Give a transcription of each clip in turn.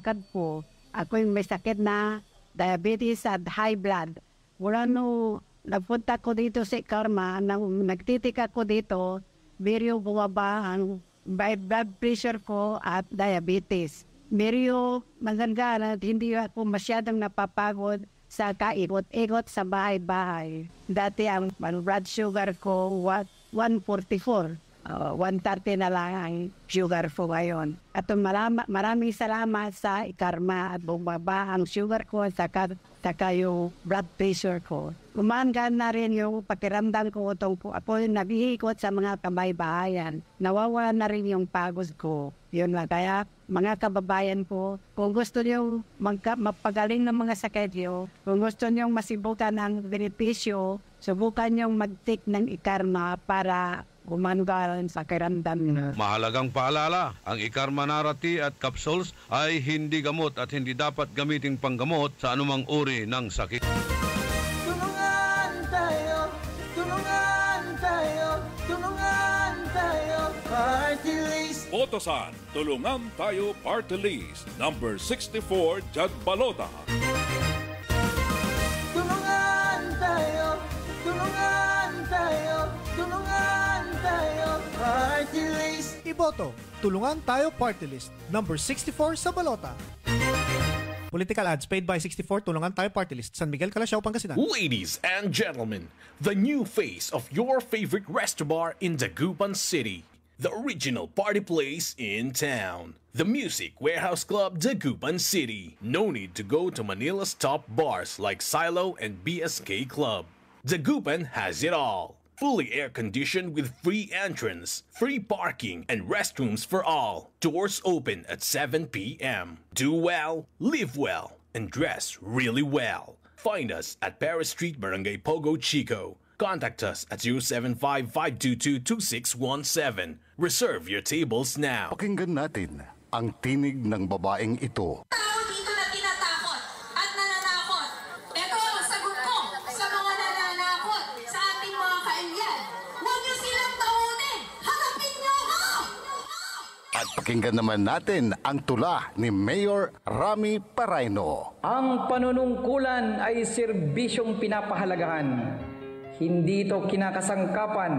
Kad po, ako yung may sakit na diabetes at high blood. Wala no, napunta ko dito sa Karma, nagtitika ko dito, medyo bumaba ang blood pressure ko at diabetes. Medyo maganda na hindi ako masyadong napapagod sa kaikot-ikot sa bahay-bahay. Dati ang blood sugar ko 144. 130 na lang ang sugar ko ngayon. At maraming salamat sa Karma at bumaba ang sugar ko saka yung blood pressure ko. Umangan na rin yung pakiramdam ko ako yung nag-iikot sa mga kabaybayan. Nawawala na rin yung pagod ko. Yun lang. Kaya mga kababayan ko, kung gusto niyo mapagaling ng mga sakit niyo, kung gusto niyo masibukan ng benepisyo, subukan niyo mag-take ng Karma para gumanggalan sa kiramdam niyo. Mahalagang paalala, ang Ikarma Narati at capsules ay hindi gamot at hindi dapat gamiting panggamot sa anumang uri ng sakit. Tulungan tayo, tulungan tayo, tulungan tayo, Party List. Botosan, Tulungan Tayo Party List, number 64, Jad Balota. Tulungan tayo, tulungan tayo, tulungan tayo, Party List. Iboto, Tulungan Tayo Party List, number 64 sa balota. Political ads paid by 64 Tulungan Tayo Party List, San Miguel, Calasiao, Pangasinan. Ladies and gentlemen, the new face of your favorite resto bar in Dagupan City. The original party place in town. The Music Warehouse Club, Dagupan City. No need to go to Manila's top bars like Silo and BSK Club. Dagupan has it all. Fully air-conditioned with free entrance, free parking, and restrooms for all. Doors open at 7 p.m. Do well, live well, and dress really well. Find us at Paris Street, Barangay Pogo, Chico. Contact us at 075-522-2617. Reserve your tables now. Pakinggan natin ang tinig ng babaeng ito. Tao dito na tinatakot at nananakot. Ito ang sagot ko sa mga nananakot sa ating mga kailyan. Huwag niyo silang takutin. Harapin niyo ako! At pakinggan naman natin ang tula ni Mayor Rami Paraino. Ang panunungkulan ay serbisyong pinapahalagahan. Hindi ito kinakasangkapan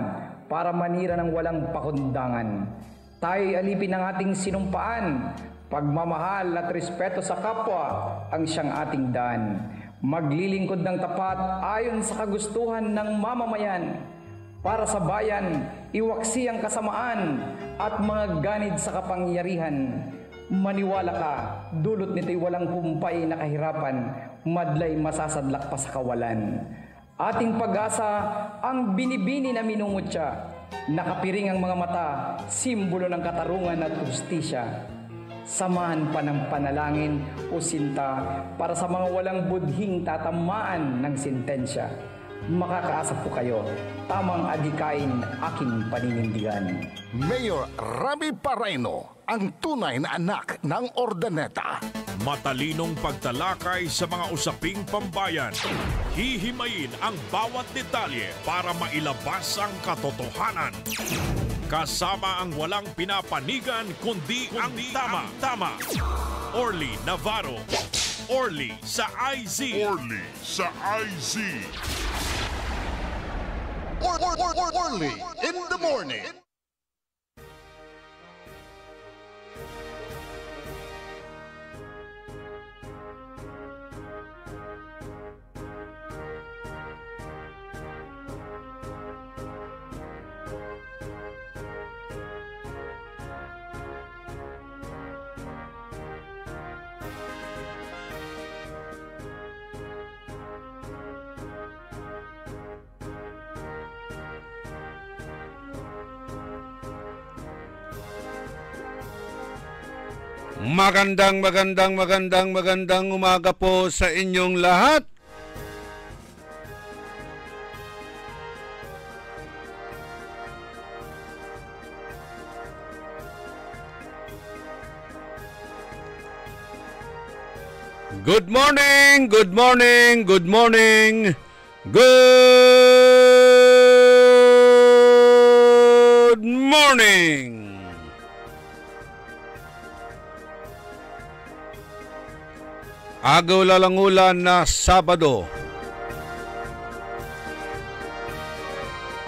para manira ng walang pakundangan. Tayo'y alipin ng ating sinumpaan. Pagmamahal at respeto sa kapwa ang siyang ating daan. Maglilingkod ng tapat ayon sa kagustuhan ng mamamayan. Para sa bayan, iwaksi ang kasamaan at mga ganid sa kapangyarihan. Maniwala ka, dulot nito'y walang kumpay na kahirapan, madlay masasadlak pa sa kawalan. Ating pag-asa ang binibini na minungutya. Nakapiring ang mga mata, simbolo ng katarungan at hustisya. Samahan pa ng panalangin o sinta para sa mga walang budhing tatamaan ng sentensya. Makakaasa po kayo, tamang adikain aking paninindigan. Mayor Rami Paraino, ang tunay na anak ng Ordaneta. Matalinong pagtalakay sa mga usaping pambayan. Hihimayin ang bawat detalye para mailabas ang katotohanan. Kasama ang walang pinapanigan kundi ang tama. Orly Navarro. Orly sa IZ. Orly sa IZ. Orly in the morning. Magandang umaga po sa inyong lahat. Good morning, good morning, good morning, good morning. Agaw lalangulan na Sabado.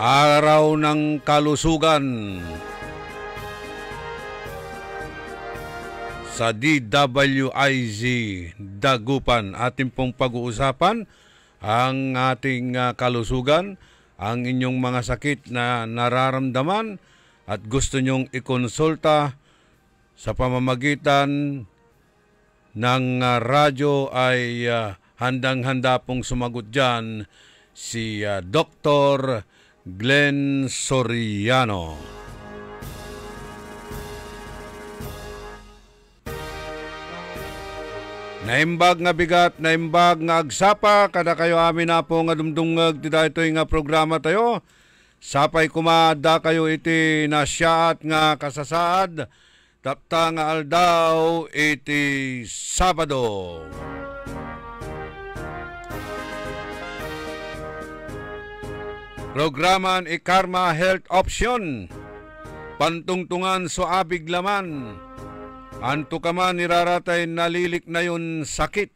Araw ng Kalusugan. Sa DWIZ Dagupan, ating pong pag-uusapan ang ating kalusugan, ang inyong mga sakit na nararamdaman at gusto nyong ikonsulta sa pamamagitan ng radyo ay handang-handa pong sumagot dyan si Dr. Glenn Soriano. Naimbag nga bigat, naimbag nga agsapa, kada kayo amin na po nga dumdungag di dahito nga programa tayo. Sapay kumada kayo iti nasyaat nga kasasaad, tapta nga aldaw iti Sabado. Programan Ikarma Health Option, pantungtungan so abig laman. Anto ka man iraratay nalilik na yun sakit.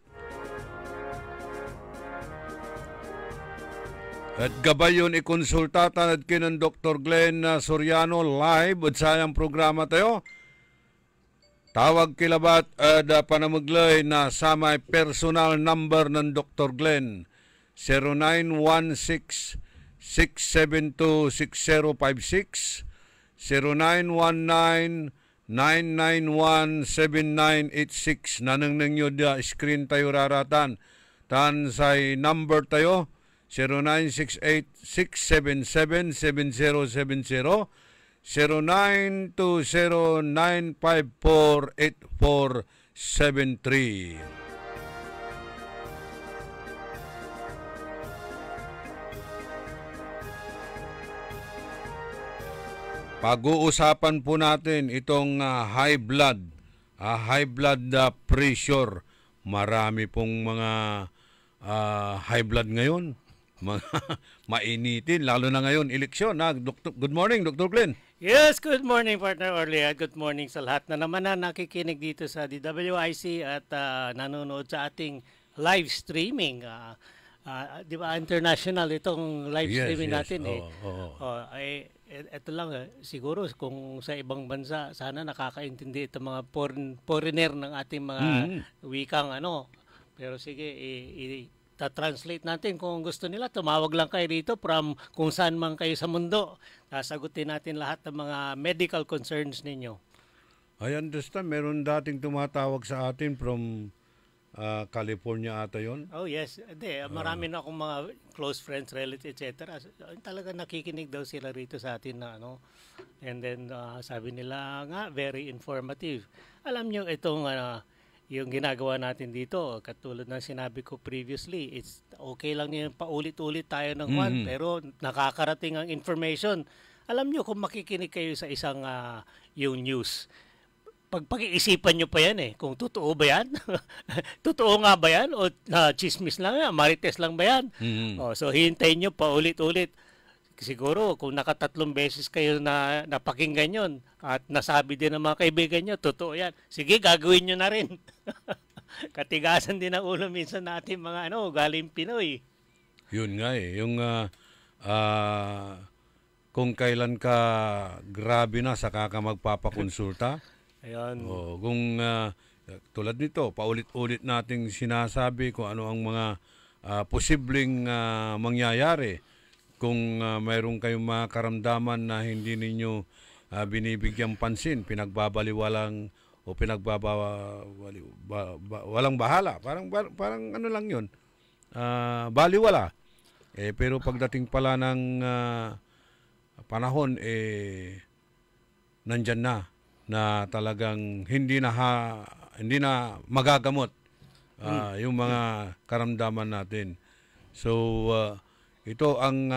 At gabay yun ikonsultatan at kinan Dr. Glenn Soriano live at sayang programa tayo. Tawag kilabat at panamaglay na sa may personal number ng Dr. Glenn 0916-672-6056 0919-991-7986 nanang nyo da screen tayo raratan. Tan say number tayo 0968-677-7070 0920-954-8473. Pag-uusapan po natin itong high blood pressure. Marami pong mga high blood ngayon. Mga mainitin, lalo na ngayon, eleksyon. Good morning, Dr. Glenn. Yes, good morning, Partner Orly. Good morning sa lahat na naman na nakikinig dito sa DWIC at nanonood sa ating live streaming. Di ba, international itong live streaming natin. Ito lang, siguro kung sa ibang bansa, sana nakakaintindi itong mga foreigner ng ating mga wikang Pero sige, ta-translate natin kung gusto nila. Tumawag lang kayo dito from kung saan man kayo sa mundo. Sasagutin natin lahat ng mga medical concerns ninyo. I understand, meron dating tumatawag sa atin from California ata yun? Oh yes, marami na akong mga close friends, relatives, etc. Talaga nakikinig daw sila rito sa atin na and then sabi nila nga very informative. Alam nyo itong yung ginagawa natin dito, katulad ng sinabi ko previously, it's okay lang yung paulit-ulit tayo ng one, pero nakakarating ang information. Alam nyo kung makikinig kayo sa isang yung news, pag-iisipan nyo pa yan kung totoo ba yan? Totoo nga ba yan? O chismis lang yan? Marites lang ba yan? So hintayin nyo pa ulit-ulit. Siguro kung nakatatlong beses kayo na napakinggan yun at nasabi din ng mga kaibigan nyo, totoo yan. Sige, gagawin nyo na rin. Katigasan din ang ulo minsan natin mga galing Pinoy. Yun nga yung kung kailan ka grabe na saka ka magpapakonsulta. Ayan. Kung tulad nito, paulit-ulit nating sinasabi kung ano ang mga posibleng mangyayari kung mayroon kayong mga karamdaman na hindi ninyo binibigyan pansin, pinagbabaliwalang o walang bahala. Parang ano lang yun, baliwala. Pero pagdating pala ng panahon, nandyan na talagang hindi na magagamot yung mga karamdaman natin. So ito ang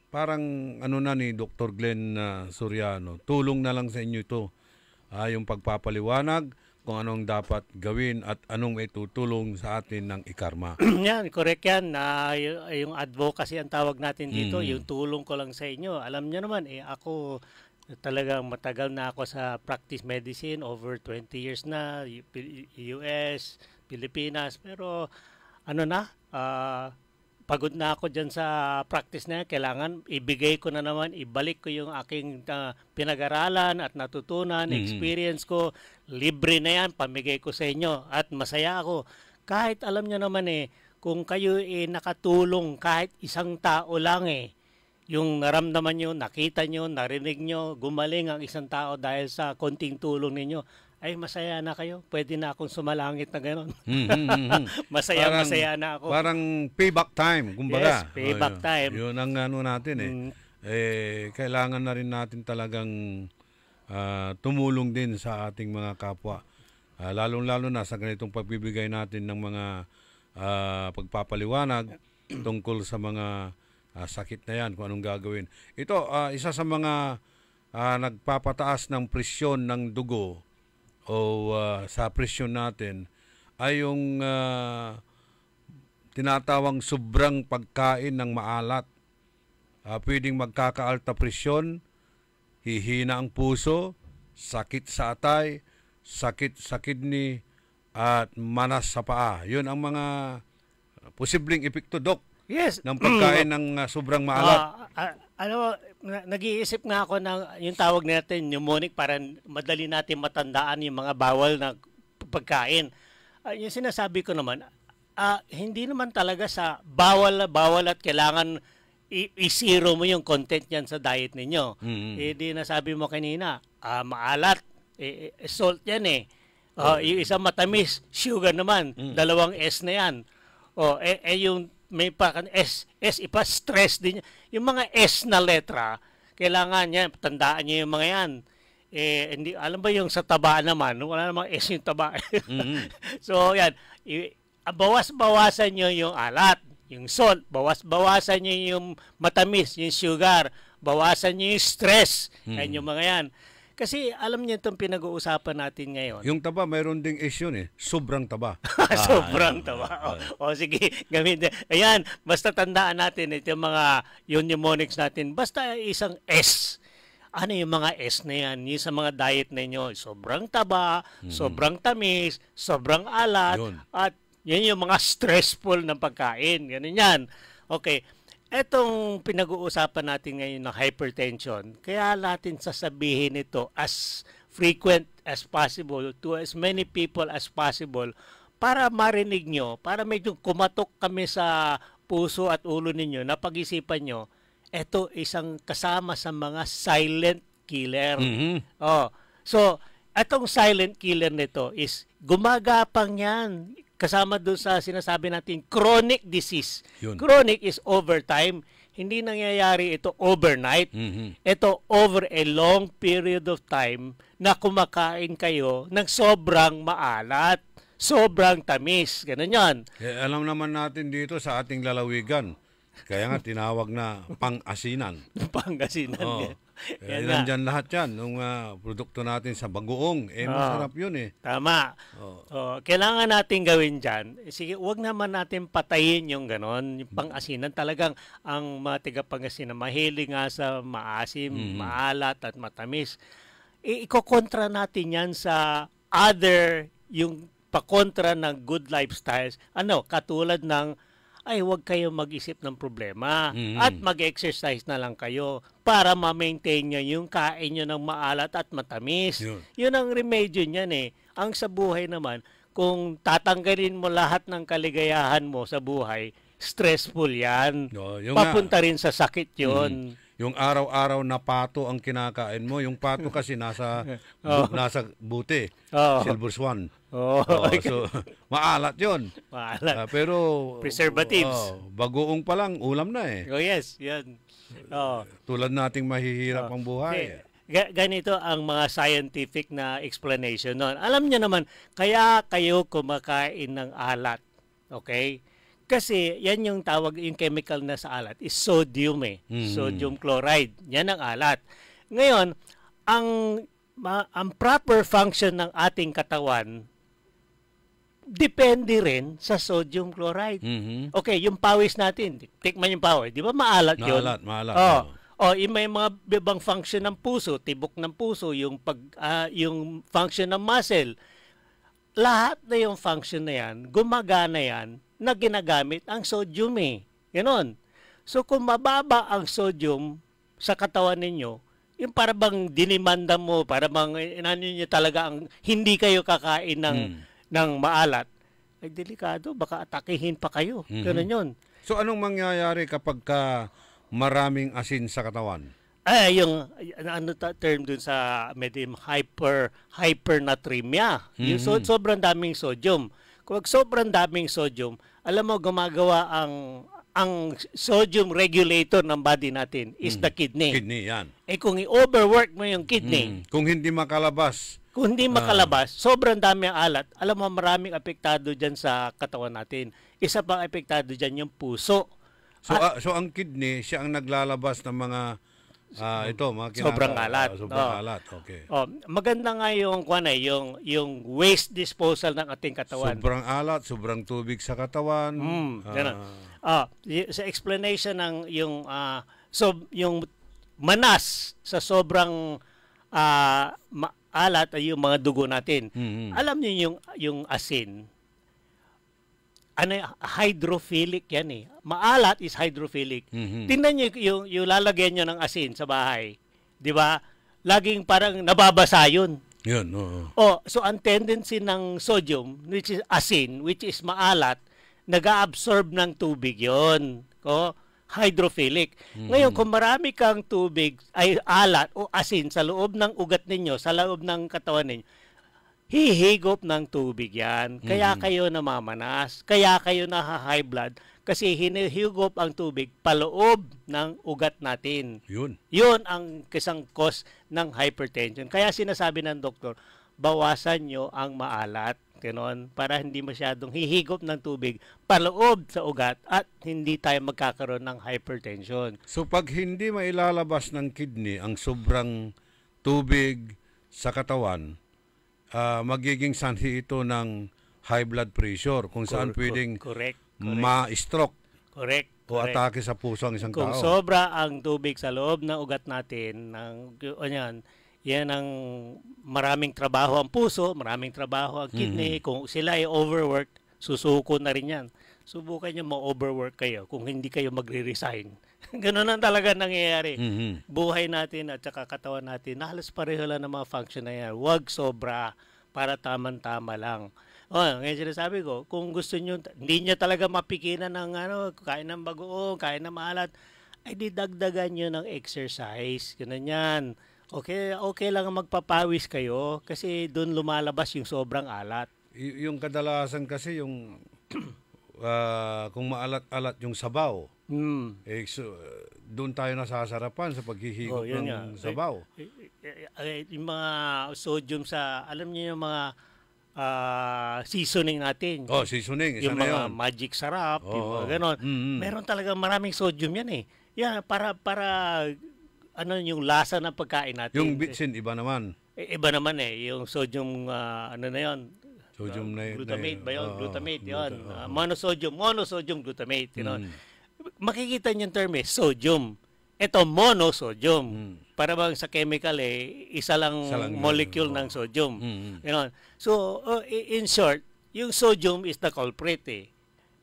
parang ni Dr. Glenn Soriano. Tulong na lang sa inyo ito. Yung pagpapaliwanag kung anong dapat gawin at anong itutulong sa atin ng Ikarma. Yan, correct yan. Yung advocacy ang tawag natin dito, yung tulong ko lang sa inyo. Alam niyo naman, ako Talagang matagal na ako sa practice medicine, over 20 years na, US, Pilipinas, pero pagod na ako dyan sa practice na yan. Kailangan ibigay ko na naman, ibalik ko yung aking pinag-aralan at natutunan, experience ko. Libre na yan, pamigay ko sa inyo at masaya ako. Kahit alam nyo naman kung kayo nakatulong kahit isang tao lang yung naramdaman nyo, nakita nyo, narinig nyo, gumaling ang isang tao dahil sa konting tulong ninyo, ay masaya na kayo. Pwede na akong sumalangit na gano'n. Masaya na ako. Parang payback time, kumbaga. Yes, payback time. Yun ang natin kailangan na rin natin talagang tumulong din sa ating mga kapwa. Lalong-lalo na sa ganitong pagbibigay natin ng mga pagpapaliwanag tungkol sa mga sakit na yan, kung anong gagawin. Ito, isa sa mga nagpapataas ng presyon ng dugo o sa presyon natin ay yung tinatawang sobrang pagkain ng maalat. Pwedeng magkakaalta presyon, hihina ang puso, sakit sa atay, sakit sa kidney, at manas sa paa. Yun ang mga posibleng epekto, Dok. Yes. Ng pagkain ng sobrang maalat. Nag-iisip nga ako ng yung tawag natin mnemonic para madali natin matandaan yung mga bawal na pagkain. Yung sinasabi ko naman, hindi naman talaga sa bawal at kailangan i-zero mo yung content niyan sa diet ninyo. Di nasabi mo kanina, maalat, salt yan yung isang matamis, sugar naman, dalawang S na yan. Yung may stress din. Yung mga S na letra, kailangan niya, tandaan niyo yung mga yan. Hindi, alam ba yung sa taba naman, wala namang S yung taba. So, yan. Bawas-bawasan niyo yung alat, yung salt, bawas-bawasan niyo yung matamis, yung sugar, bawasan niyo yung stress. Yan yung mga yan. Kasi alam niyo itong pinag-uusapan natin ngayon. Yung taba, mayroon ding S yun sobrang taba. Sobrang taba. Sige, gamitin. Ayan, basta tandaan natin ito yung mnemonics natin. Basta isang S. Ano yung mga S na yan? Yung sa mga diet ninyo, sobrang taba, sobrang tamis, sobrang alat, at yan yung mga stressful na pagkain. Ganun yan. Okay. Etong pinag-uusapan natin ngayon ng hypertension, kaya natin sasabihin ito as frequent as possible to as many people as possible para marinig nyo, para medyo kumatok kami sa puso at ulo ninyo na pag-isipan nyo, ito isang kasama sa mga silent killer. So, etong silent killer nito is gumagapang yan. Kasama doon sa sinasabi natin, chronic disease. Yun. Chronic is over time. Hindi nangyayari ito overnight. Ito over a long period of time na kumakain kayo ng sobrang maalat, sobrang tamis. Ganun yan. Alam naman natin dito sa ating lalawigan. Kaya nga tinawag na pang-asinan. Pang-asinan. Nandyan lahat yan. Nung produkto natin sa bagoong, masarap yun Tama. Kailangan natin gawin dyan. Sige, huwag naman natin patayin yung ganon. Yung pang-asinan talagang ang mga tiga-pang-asinan. Mahilig nga sa maasim, maalat at matamis. Ikokontra natin yan sa yung pakontra ng good lifestyles. Katulad ng huwag kayong mag-isip ng problema at mag-exercise na lang kayo para ma-maintain nyo yung kain nyo ng maalat at matamis. Yun ang remedyo niyan Ang sa buhay naman, kung tatanggalin mo lahat ng kaligayahan mo sa buhay, stressful yan. Papunta rin sa sakit yun. Yung araw-araw na pato ang kinakain mo, yung pato kasi nasa buti, silver swan. So maalat 'yon. Maalat. Pero preservatives. Bagoong pa lang ulam na yes, 'yan. Tulad nating mahihirap ang buhay. Ganito ang mga scientific na explanation noon. Alam niyo naman, kaya kayo kumakain ng alat. Okay? Kasi yan yung tawag, yung chemical na sa alat is sodium sodium chloride. Yan ang alat. Ngayon, ang proper function ng ating katawan depende rin sa sodium chloride. Okay, yung pawis natin, tikman yung pawis. Di ba maalat yun? Maalat. yung may mga ibang function ng puso, tibok ng puso, yung yung function ng muscle. Lahat na yung function na yan, gumagana yan na ginagamit ang sodium eh. Ganon. So kung mababa ang sodium sa katawan ninyo, yung para bang dinimanda mo, para bang inano nyo talaga ang hindi kayo kakain ng maalat, ay delikado, baka atakihin pa kayo. Ganon yun. So anong mangyayari kapag maraming asin sa katawan? Yung term dun sa medium hypernatremia. Yung sobrang daming sodium. Kung sobrang daming sodium, alam mo gumagawa ang sodium regulator ng body natin is the kidney. Kidney, yan. Kung i-overwork mo yung kidney, kung hindi makalabas, sobrang dami ang alat, alam mo maraming apektado dyan sa katawan natin. Isa pang apektado dyan yung puso. So ang kidney, siya ang naglalabas ng mga sobrang alat. Sobrang alat. Okay. Maganda nga yung waste disposal ng ating katawan. Sobrang alat, sobrang tubig sa katawan. Sa explanation ng yung manas sa sobrang alat ay yung mga dugo natin. Alam niyo yung asin, hydrophilic yan eh. Maalat is hydrophilic. Tingnan niyo yung lalagyan niyo ng asin sa bahay. 'Di ba? Laging parang nababasa yun. Yun, so ang tendency ng sodium, which is asin, which is maalat, nag-absorb ng tubig yun. Hydrophilic. Ngayon, kung marami kang tubig, ay alat o asin sa loob ng ugat ninyo, sa loob ng katawan ninyo, hihigop ng tubig yan. Kaya kayo namamanas. Kaya kayo naha-high blood. Kasi hinihigop ang tubig paloob ng ugat natin. Yun ang isang cause ng hypertension. Kaya sinasabi ng doktor, bawasan nyo ang maalat. Ganon, para hindi masyadong hihigop ng tubig paloob sa ugat at hindi tayo magkakaroon ng hypertension. So pag hindi mailalabas ng kidney ang sobrang tubig sa katawan, magiging sanhi ito ng high blood pressure kung saan pwedeng ma-stroke o atake sa puso ang isang kung tao. Kung sobra ang tubig sa loob ng ugat natin, yan ang maraming trabaho ang puso, maraming trabaho ang kidney. Kung sila ay overwork, susuko na rin yan. Subukan nyo ma-overwork kayo kung hindi kayo magre-resign. Ganun ang talaga nangyayari. Buhay natin at saka katawan natin, halos pareho lang ng mga function na yan. Huwag sobra, para taman-tama lang. Ngayon sinasabi ko, kung gusto nyo, hindi nyo talaga mapikinan ng kain ng bagoong, kain ng maalat, ay didagdagan nyo ng exercise. Ganun yan. Okay lang magpapawis kayo kasi doon lumalabas yung sobrang alat. Yung kadalasan kasi yung kung maalat-alat yung sabaw, doon tayo nasasarapan sa paghihigop ng sabaw. Yung mga sodium alam niyo yung mga seasoning natin. Seasoning. Yung mga magic sarap, yung mga ganon. Meron talaga maraming sodium yan eh. Yan, para yung lasa ng pagkain natin. Yung bitsin, iba naman. Iba naman eh. Yung sodium, yun? Sodium glutamate ba yun? Glutamate yun. Monosodium glutamate. Makikita niyo yung term sodium. Ito, monosodium. Para bang sa chemical isa lang molecule ng sodium. So, in short, yung sodium is the culprit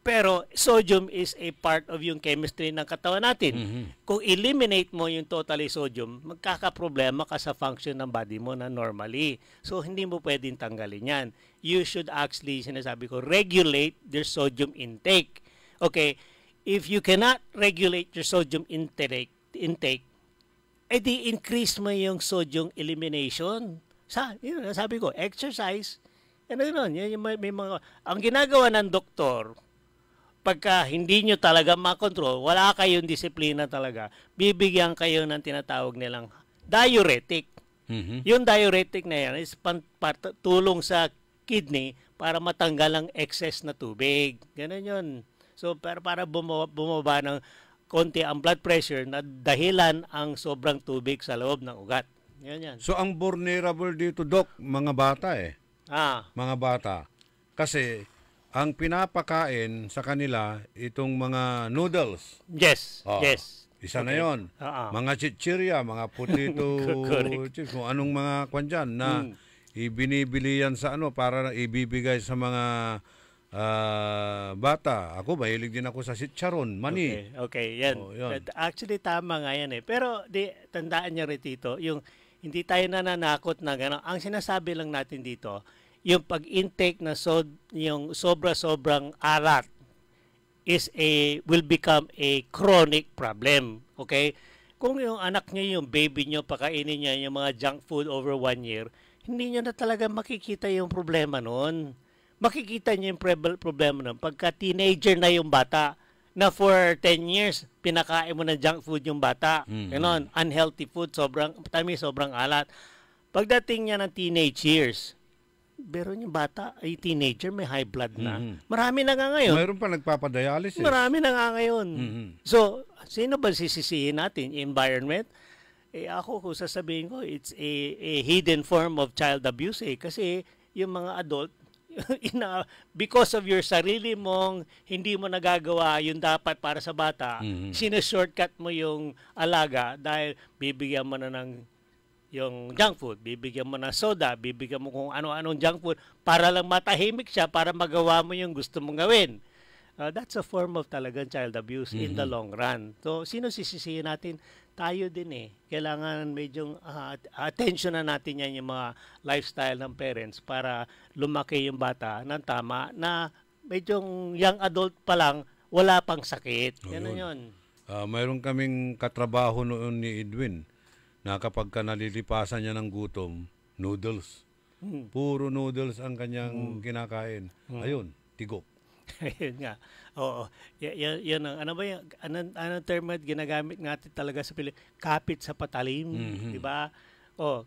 Pero sodium is a part of yung chemistry ng katawan natin. Kung eliminate mo yung totally sodium, magkakaproblema ka sa function ng body mo na normally. So, hindi mo pwedeng tanggalin yan. You should actually, sinasabi ko, regulate your sodium intake. Okay, if you cannot regulate your sodium intake, edi increase mo yung sodium elimination. Sabi ko, exercise. Ang ginagawa ng doktor, pagka hindi nyo talaga makontrol, wala kayong disiplina talaga, bibigyan kayo ng tinatawag nilang diuretic. Yung diuretic na yan is tulong sa kidney para matanggal ang excess na tubig. Ganun yun. So, para bumaba ng konti ang blood pressure na dahilan ang sobrang tubig sa loob ng ugat. Yan. So, ang vulnerable dito, Doc, mga bata Mga bata. Kasi ang pinapakain sa kanila itong mga noodles. Yes. Isa na yon. Mga chichirya, mga potato chips, kung anong mga kwan dyan na ibinibili yan sa para ibibigay sa mga bata. Ako, mahilig din ako sa chicharon, mani. Okay, yan. Actually, tama nga yan eh. Pero tandaan niyo rin dito, yung hindi tayo nananakot na gano'n. Ang sinasabi lang natin dito, yung pag-intake na yung sobra-sobrang alat will become a chronic problem. Okay? Kung yung anak niyo, yung baby niyo, pakainin niya yung mga junk food over 1 year, hindi niyo na talaga makikita yung problema noon. Makikita niyo yung problema noon pagka teenager na yung bata na for 10 years, pinakain mo ng junk food yung bata. Ganon, unhealthy food, sobrang alat. Pagdating niya ng teenage years, pero yung bata ay teenager, may high blood na. Marami na nga ngayon. Mayroon pa nagpapadialysis. Marami na nga ngayon. So, sino ba sisisihin natin? Environment? Ako, kung sasabihin ko, it's a hidden form of child abuse kasi yung mga adult, because of your sarili mong hindi mo nagagawa yung dapat para sa bata, sinashortcut mo yung alaga dahil bibigyan mo na ng yung junk food, bibigyan mo ng soda, bibigyan mo kung ano-anong junk food para lang matahimik siya para magawa mo yung gusto mong gawin. That's a form of talagang child abuse in the long run. So, sino sisisihin natin? Tayo din eh. Kailangan medyo attention na natin yan yung mga lifestyle ng parents para lumaki yung bata ng tama na medyo young adult pa lang, wala pang sakit. Yan yun. Mayroon kaming katrabaho noon ni Edwin na kapag nalilipasan niya ng gutom, noodles. Puro noodles ang kanyang kinakain. Ayun, tigok. Ayun nga. Oo. Yan ang, ano ba yung, anong term ginagamit natin talaga sa Pilipinas? Kapit sa patalim. Di ba?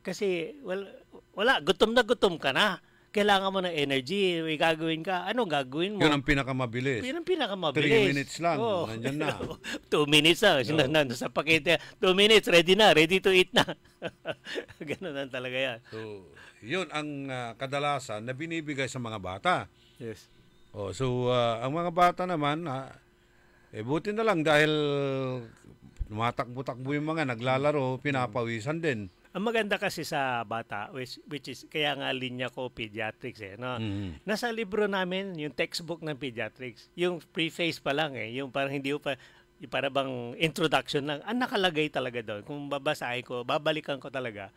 Kasi, wala. Gutom na gutom ka na. Kailangan mo ng energy. May gagawin ka. Anong gagawin mo? Yun ang pinakamabilis. 3 minutes lang. Nandyan na. 2 minutes na. Sa pakete. 2 minutes. Ready na. Ready to eat na. Ganun lang talaga yan. So, yun ang kadalasan na binibigay sa mga bata. Yes. So, ang mga bata naman, buti na lang dahil tumatakbo-takbo yung mga naglalaro, pinapawisan din. Ang maganda kasi sa bata, which is, kaya nga linya ko pediatrics no? Nasa libro namin, yung textbook ng pediatrics, yung preface pa lang yung parang hindi pa, para bang introduction lang, ang nakalagay talaga doon. Kung babasahin ko, babalikan ko talaga,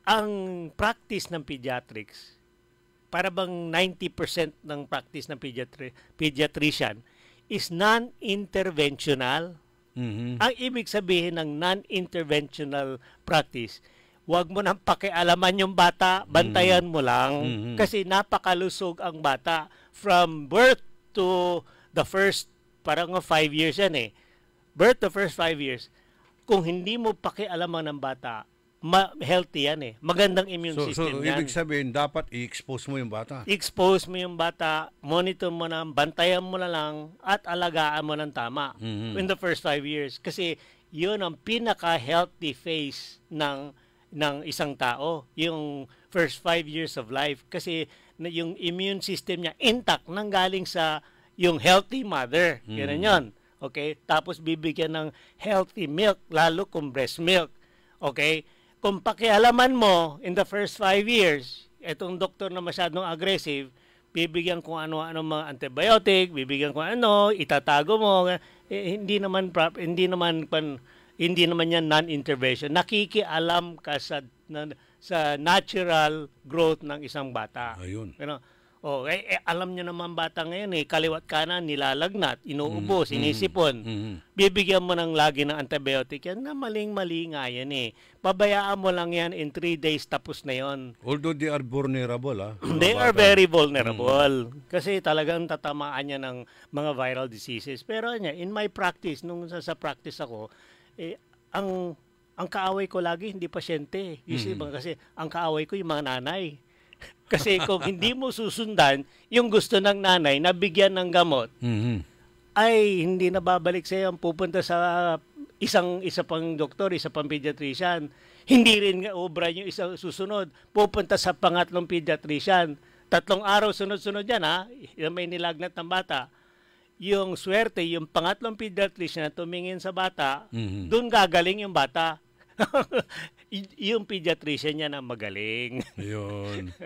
ang practice ng pediatrics, para bang 90% ng practice ng pediatrician is non-interventional. Ang ibig sabihin ng non-interventional practice, huwag mo nang pakialaman yung bata, bantayan mo lang. Kasi napakalusog ang bata from birth to the first, parang 5 years yan Birth to first 5 years. Kung hindi mo pakialaman ng bata, healthy yan Magandang immune system yan. So, ibig sabihin, dapat i-expose mo yung bata. I-expose mo yung bata, monitor mo na, bantayan mo na lang, at alagaan mo ng tama in the first 5 years. Kasi yun ang pinaka-healthy phase ng isang tao, yung first 5 years of life. Kasi yung immune system niya intact nanggaling sa yung healthy mother. Yan yun. Okay? Tapos bibigyan ng healthy milk, lalo kung breast milk. Okay? Kung pakialaman mo in the first 5 years, etong doktor na masyadong aggressive, bibigyan kung ano-ano mga antibiotic, bibigyan kung itatago mo, hindi naman yan non-intervention. Nakikialam ka sa natural growth ng isang bata. Ayun. Alam nyo naman bata ngayon kaliwat kanan, nilalagnat, inuubos, inisipon. Bibigyan mo ng lagi ng antibiotic yan na maling-mali nga yan Pabayaan mo lang yan in 3 days tapos na yon. Although they are vulnerable They are very vulnerable. Kasi talagang tatamaan niya ng mga viral diseases. Pero in my practice, nung sa practice ako, ang kaaway ko lagi hindi pasyente. Usually kasi ang kaaway ko yung mga nanay. Kasi kung hindi mo susundan yung gusto ng nanay na bigyan ng gamot, ay hindi na babalik sa'yo. Pupunta sa isa pang doktor, isa pang pediatrician. Hindi rin nga obra yung isang susunod. Pupunta sa pangatlong pediatrician. 3 araw sunod-sunod yan, may nilagnat ng bata. yung swerte, yung pangatlong pediatrician na tumingin sa bata, doon gagaling yung bata. Yung pediatrician niya na magaling. Yun.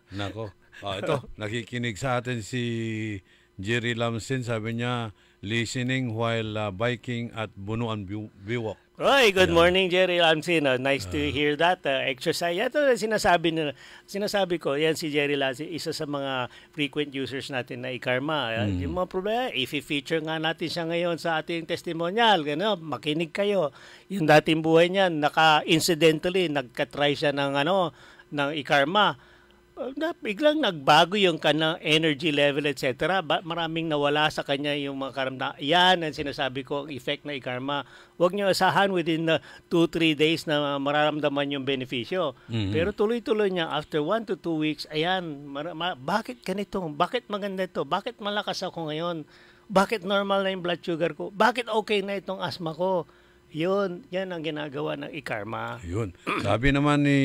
Nako. Ito, nakikinig sa atin si Jerry Lamsin. Sabi niya, listening while biking at Bunuan Biwok. Roy, good morning, Jerry Lamsin. Nice to hear that. Exercise. Ito sinasabi ko, yan si Jerry Lamsin, isa sa mga frequent users natin na iKarma. Yung mga problema, i-feature nga natin siya ngayon sa ating testimonial. Makinig kayo. Yung dating buhay niya, incidentally, nagka-try siya ng iKarma. Biglang nagbago yung kanang energy level, etc. Maraming nawala sa kanya yung mga karamdaman. Yan ang sinasabi ko, ang effect na iKarma. Huwag niyo asahan within 2-3 days na mararamdaman yung benepisyo. Pero tuloy-tuloy niya, after 1 to 2 weeks, ayan, bakit ganito? Bakit maganda ito? Bakit malakas ako ngayon? Bakit normal na yung blood sugar ko? Bakit okay na itong asthma ko? Yan ang ginagawa ng iKarma. Yun. Sabi naman ni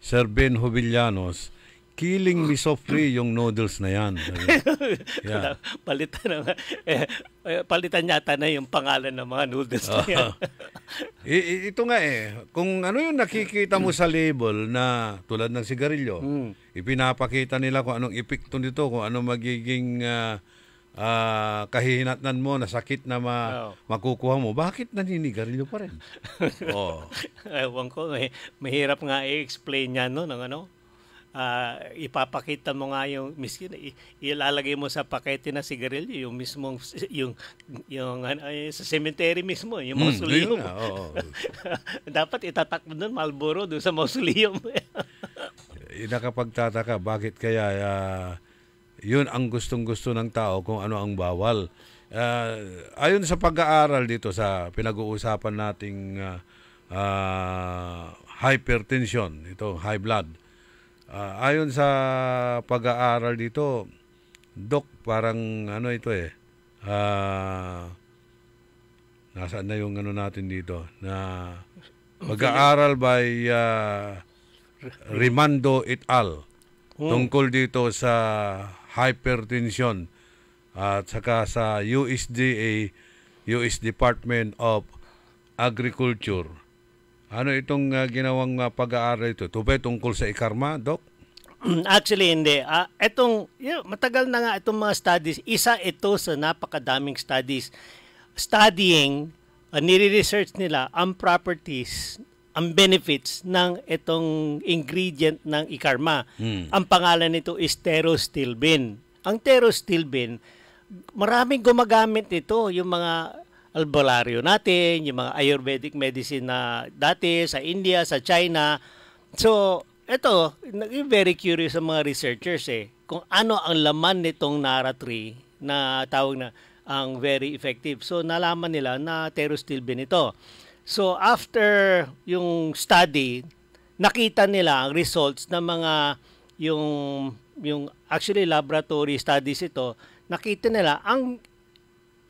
Sir Ben Jovellanos, killing me softly yung noodles na yan. Yeah. Palitan yata na yung pangalan ng mga noodles na yan. Ito nga kung ano yung nakikita mo sa label na tulad ng sigarilyo, ipinapakita nila kung anong epekto nito, kung anong magiging kahihinatnan mo na sakit na makukuha mo. Bakit naninigarilyo pa rin? Ewan ko, mahirap nga i-explain yan, no, ng ipapakita mo nga yung miskin, ilalagay mo sa pakete na sigarilyo yung mismong yung sa cemetery mismo, yung mausoleum. Dapat itatak mo doon Marlboro doon sa mausoleum. Nakapagtataka bakit kaya yun ang gustong-gusto ng tao kung ano ang bawal. Ayon sa pag-aaral dito sa pinag-uusapan nating hypertension, ito high blood. Ayon sa pag-aaral dito, Doc, parang ito nasaan na yung natin dito na pag-aaral by Rimando et al. Tungkol dito sa hypertension at saka sa USDA, US Department of Agriculture. Ano itong ginawang pag-aaral ito? Ito ba tungkol sa iKarma, Doc? Actually, hindi. Matagal na nga itong mga studies. Isa ito sa napakadaming studies. Studying, nire-research nila ang properties, ang benefits ng itong ingredient ng iKarma. Ang pangalan nito is pterostilbene. Ang pterostilbene, maraming gumagamit nito, yung mga albularyo natin, yung mga Ayurvedic medicine na dati sa India, sa China. So, ito, very curious ang mga researchers kung ano ang laman nitong Nara tree na tawag na ang very effective. So, nalaman nila na pterostilbene ito. So, after yung study, nakita nila ang results ng mga yung actually laboratory studies ito, nakita nila ang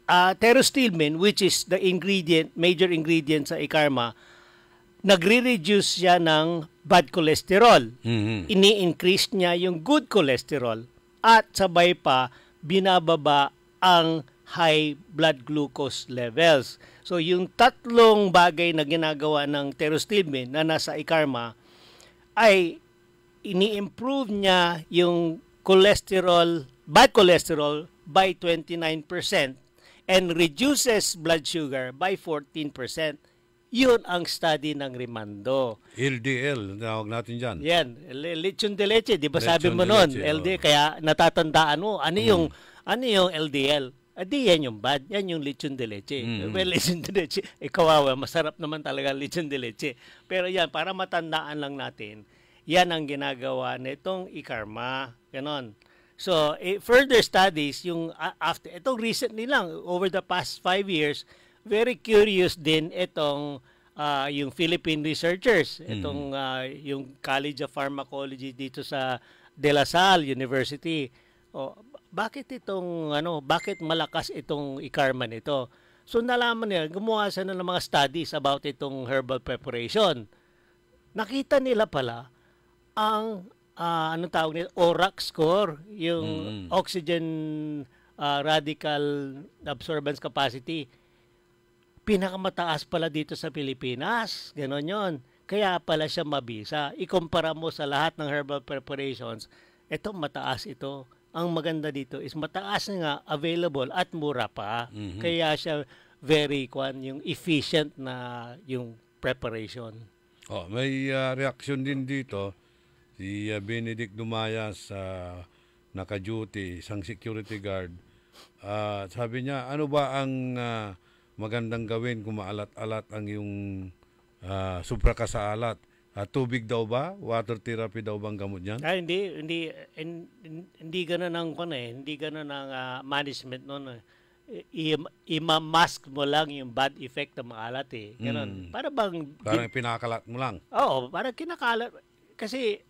pterostilbene, which is the major ingredient sa iKarma, nagre-reduce siya ng bad cholesterol. Ini-increase niya yung good cholesterol at sabay pa binababa ang high blood glucose levels. So yung tatlong bagay na ginagawa ng pterostilbene na nasa iKarma ay ini-improve niya yung bad cholesterol by 29% and reduces blood sugar by 14%. Yun ang study ng Rimando. LDL, tawag natin dyan. Yan, lechon de leche, di ba sabi mo noon, LDL, kaya natatandaan mo, ano yung LDL? Di yan yung bad, yan yung lechon de leche. Well, lechon de leche, kawawa, masarap naman talaga lechon de leche. Pero yan, para matandaan lang natin, yan ang ginagawa nitong iKarma. Ganon. So, further studies, itong recently lang, over the past 5 years, very curious din itong yung Philippine researchers, itong yung College of Pharmacology dito sa De La Salle University. Bakit malakas itong iKarma nito? So, nalaman nila, gumawa sila ng mga studies about itong herbal preparation. Nakita nila pala ang ORAC score, yung oxygen radical absorbance capacity, pinakamataas pala dito sa Pilipinas. Ganon yon. Kaya pala siya mabisa. Ikumpara mo sa lahat ng herbal preparations, ito mataas ito. Ang maganda dito is mataas nga, available at mura pa. Kaya siya very yung efficient na yung preparation. Oh, may reaction din dito. Si Benedict Dumayas, naka-duty, isang security guard. Sabi niya, ano ba ang magandang gawin kung maalat-alat ang yung sobra ka sa alat? Tubig daw ba? Water therapy daw bang gamot niyan? Hindi gano'n ang hindi gano'n ang management noon. Ima-mask mo lang yung bad effect ng maalat eh. Ganun. Parang pinakalat mo lang. Oo, parang kinakalat. Kasi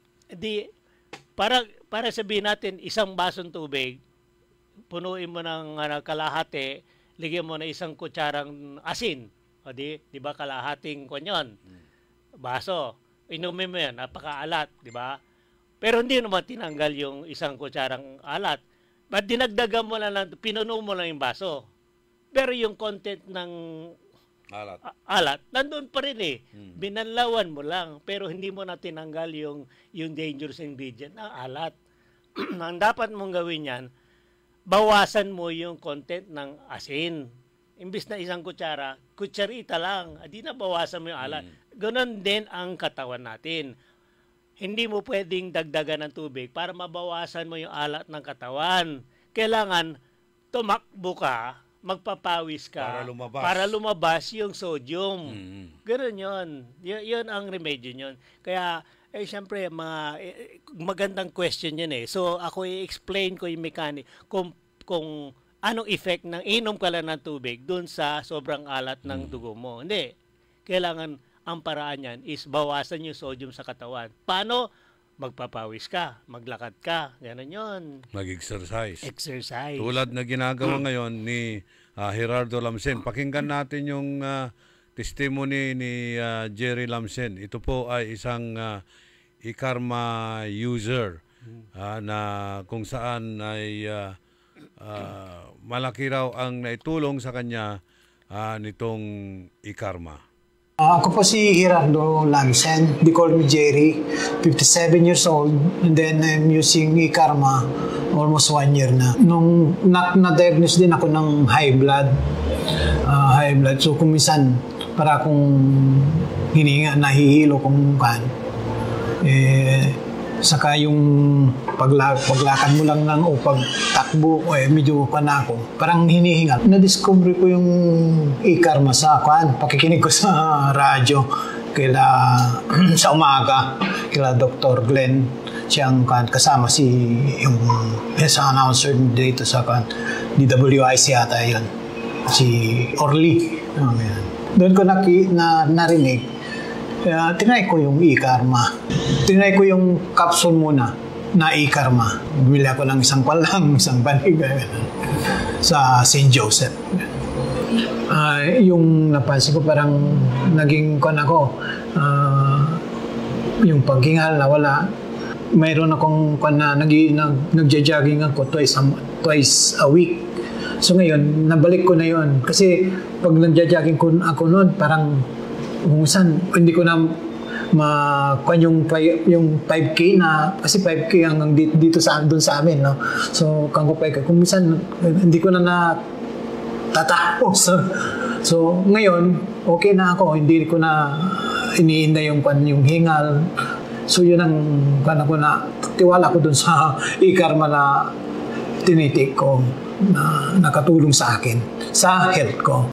para sabihin natin isang basong tubig, punuin mo ng kalahati, ligyan mo na isang kutsarang asin. O di ba kalahating kunyon? Baso. Inumin mo yan, napakaalat, di ba? Pero hindi naman tinanggal yung isang kutsarang alat. But dinagdagan mo lang, pinuno mo lang yung baso. Pero yung content ng alat nandun pa rin eh. Binanlawan mo lang, pero hindi mo na tinanggal yung dangerous ingredient na alat. Ang dapat mong gawin yan, bawasan mo yung content ng asin. Imbis na isang kutsarita lang, di na bawasan mo yung alat. Ganon din ang katawan natin. Hindi mo pwedeng dagdagan ng tubig para mabawasan mo yung alat ng katawan. Kailangan tumakbo ka, magpapawis ka para lumabas yung sodium. Ganon yun. Yun ang remedyo yun. Kaya, syempre, magandang question yun eh. So, ako i-explain ko yung mechanic kung anong effect ng inom ka lang ng tubig dun sa sobrang alat ng dugo mo. Hindi. Kailangan ang paraan yan is bawasan yung sodium sa katawan. Paano? Magpapawis ka, maglakad ka, gano'n yun. Mag-exercise. Exercise. Tulad na ginagawa ngayon ni Gerardo Lamsen. Pakinggan natin yung testimony ni Jerry Lamsen. Ito po ay isang e-karma user na kung saan ay malaki raw ang naitulong sa kanya nitong e-karma. Ako po si Gerardo Lamsen. They call me Jerry. 57 years old. And then I'm using e-karma almost 1 year na. Nung na-diagnose din ako ng high blood. So kung minsan para akong hininga, nahihilo kung kan. Saka yung paglakad mo lang o pagtakbo, medyo na ako. Parang hinihingal. Na-discover ko yung e-karma sa pakikinig ko sa radyo sa umaga, kila Dr. Glenn. Siyang kasama yung sa announcer dito sa DWIC yata yun. Si Orly. Doon ko narinig. Tinry ko yung e-karma. Tinry ko yung capsule muna na e-karma. Bumili ako ng isang banig sa St. Joseph. Yung napansin ko parang naging yung paghingal na wala. Mayroon akong nagja-jogging ako twice a week. So ngayon, nabalik ko na yun. Kasi pag nagja-jogging ako noon, parang minsan hindi ko na yung 5K na, kasi 5K hanggang dito doon sa amin, no? So kung minsan hindi ko na tatapos. So ngayon okay na ako, hindi ko na iniinda yung hingal. So yun ang tiwala ko doon sa e-karma na tinitik ko na nakatulong sa akin sa health ko.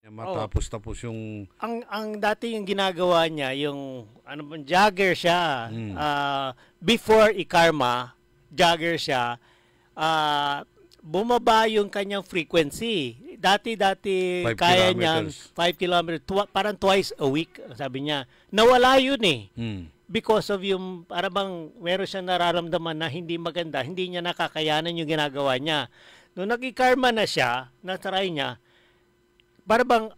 Matapos yung ang dati yung ginagawa niya yung jogger siya. Before e-karma, jogger siya. bumaba yung kanyang frequency. Dati 5 kaya niya kilometers. 5 kilometers, parang twice a week, sabi niya. Nawala yun eh. Because of yung, para bang meron siyang nararamdaman na hindi maganda, hindi niya nakakayanan yung ginagawa niya. Nung nag-karma na siya, na-try niya, para bang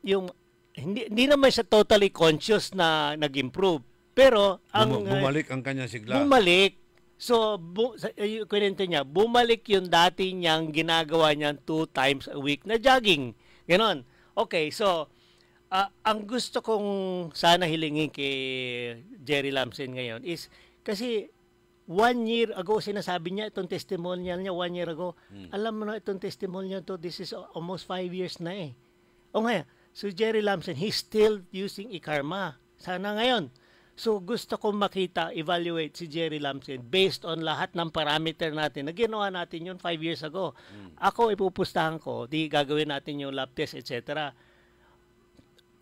yung, hindi naman siya totally conscious na nag-improve. Pero, bumalik ang kanya sigla. Bumalik. So, kwento niya, bumalik yung dati niyang ginagawa niya 2 times a week na jogging. Ganon. Okay, so, ang gusto kong sana hilingin kay Jerry Lamson ngayon is, kasi 1 year ago, sinasabi niya, itong testimonial niya 1 year ago, alam mo na itong testimonial to, this is almost 5 years na eh. O nga, so Jerry Lamson, he's still using e-karma. Sana ngayon. So gusto kong makita, evaluate si Jerry Lamson based on lahat ng parameter natin na ginawa natin yun 5 years ago. Ako, ipupustahan ko, di gagawin natin yung lab test, etc.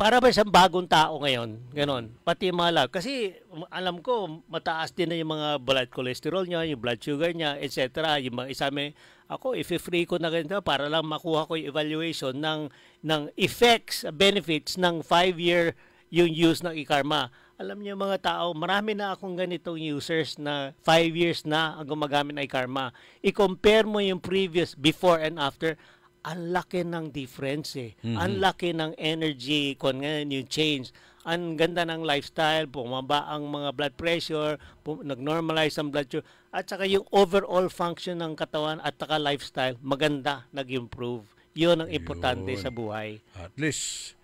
Para ba siyang bagong tao ngayon? Ganon. Pati mga lab. Kasi alam ko, mataas din na yung mga blood cholesterol niya, yung blood sugar niya, etc. Yung mga isame, ako, i-free ko na ganito para lang makuha ko yung evaluation ng effects, benefits ng 5-year yung use ng e-karma. Alam niyo mga tao, marami na akong ganitong users na 5 years na ang gumagamit ng e-karma. I-compare mo yung previous, before and after, ang laki ng difference eh. Ang laki ng energy, kung ngayon yung change. Ang ganda ng lifestyle, bumaba ang mga blood pressure, nag-normalize ang blood sugar, at saka yung overall function ng katawan at saka lifestyle, maganda, nag-improve. Yun ang importante sa buhay. At least,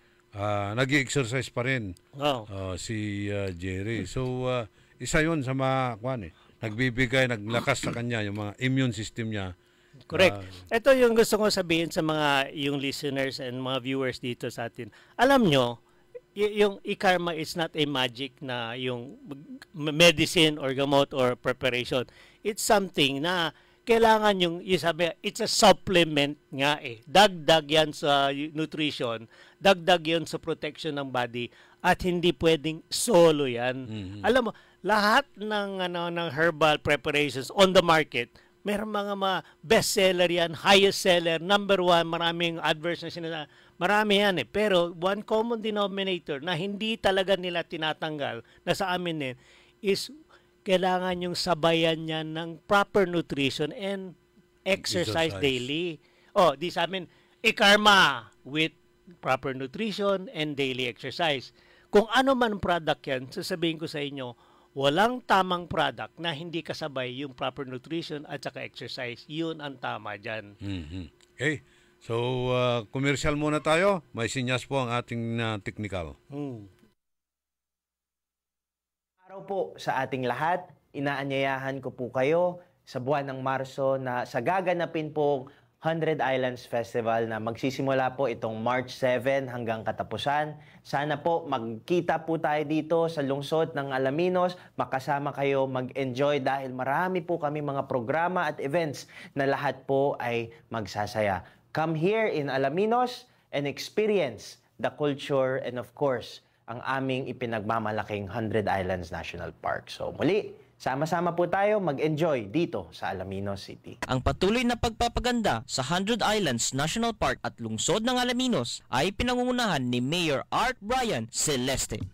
nag-exercise pa rin si Jerry. So, isa yun sa mga, nagbibigay, naglakas sa kanya, yung mga immune system niya. Correct. Ito yung gusto ko sabihin sa mga yung listeners and mga viewers dito sa atin. Alam nyo, yung e-karma is not a magic na yung medicine or gamot or preparation. It's something na kailangan yung sabi, it's a supplement nga eh. Dagdag yan sa nutrition, dagdag yan sa protection ng body, at hindi pwedeng solo yan. Alam mo, lahat ng herbal preparations on the market, meron mga bestseller yan, highest seller, number 1, maraming adverts na sinasabi. Marami yan eh. Pero one common denominator na hindi talaga nila tinatanggal na sa amin din is kailangan yung sabayan niya ng proper nutrition and exercise daily. Di sa amin, e-karma with proper nutrition and daily exercise. Kung ano man product yan, sasabihin ko sa inyo, walang tamang product na hindi kasabay yung proper nutrition at saka exercise. Yun ang tama dyan. Okay. So, commercial muna tayo. May sinyas po ang ating technical. Araw po sa ating lahat. Inaanyayahan ko po kayo sa buwan ng Marso na sa gaganapin pong 100 Islands Festival na magsisimula po itong March 7 hanggang katapusan. Sana po magkita po tayo dito sa lungsod ng Alaminos, makasama kayo, mag-enjoy dahil marami po kami mga programa at events na lahat po ay magsasaya. Come here in Alaminos and experience the culture and of course, ang aming ipinagmamalaking 100 Islands National Park. So muli, sama-sama po tayo mag-enjoy dito sa Alaminos City. Ang patuloy na pagpapaganda sa 100 Islands National Park at lungsod ng Alaminos ay pinangungunahan ni Mayor Art Brian Celeste.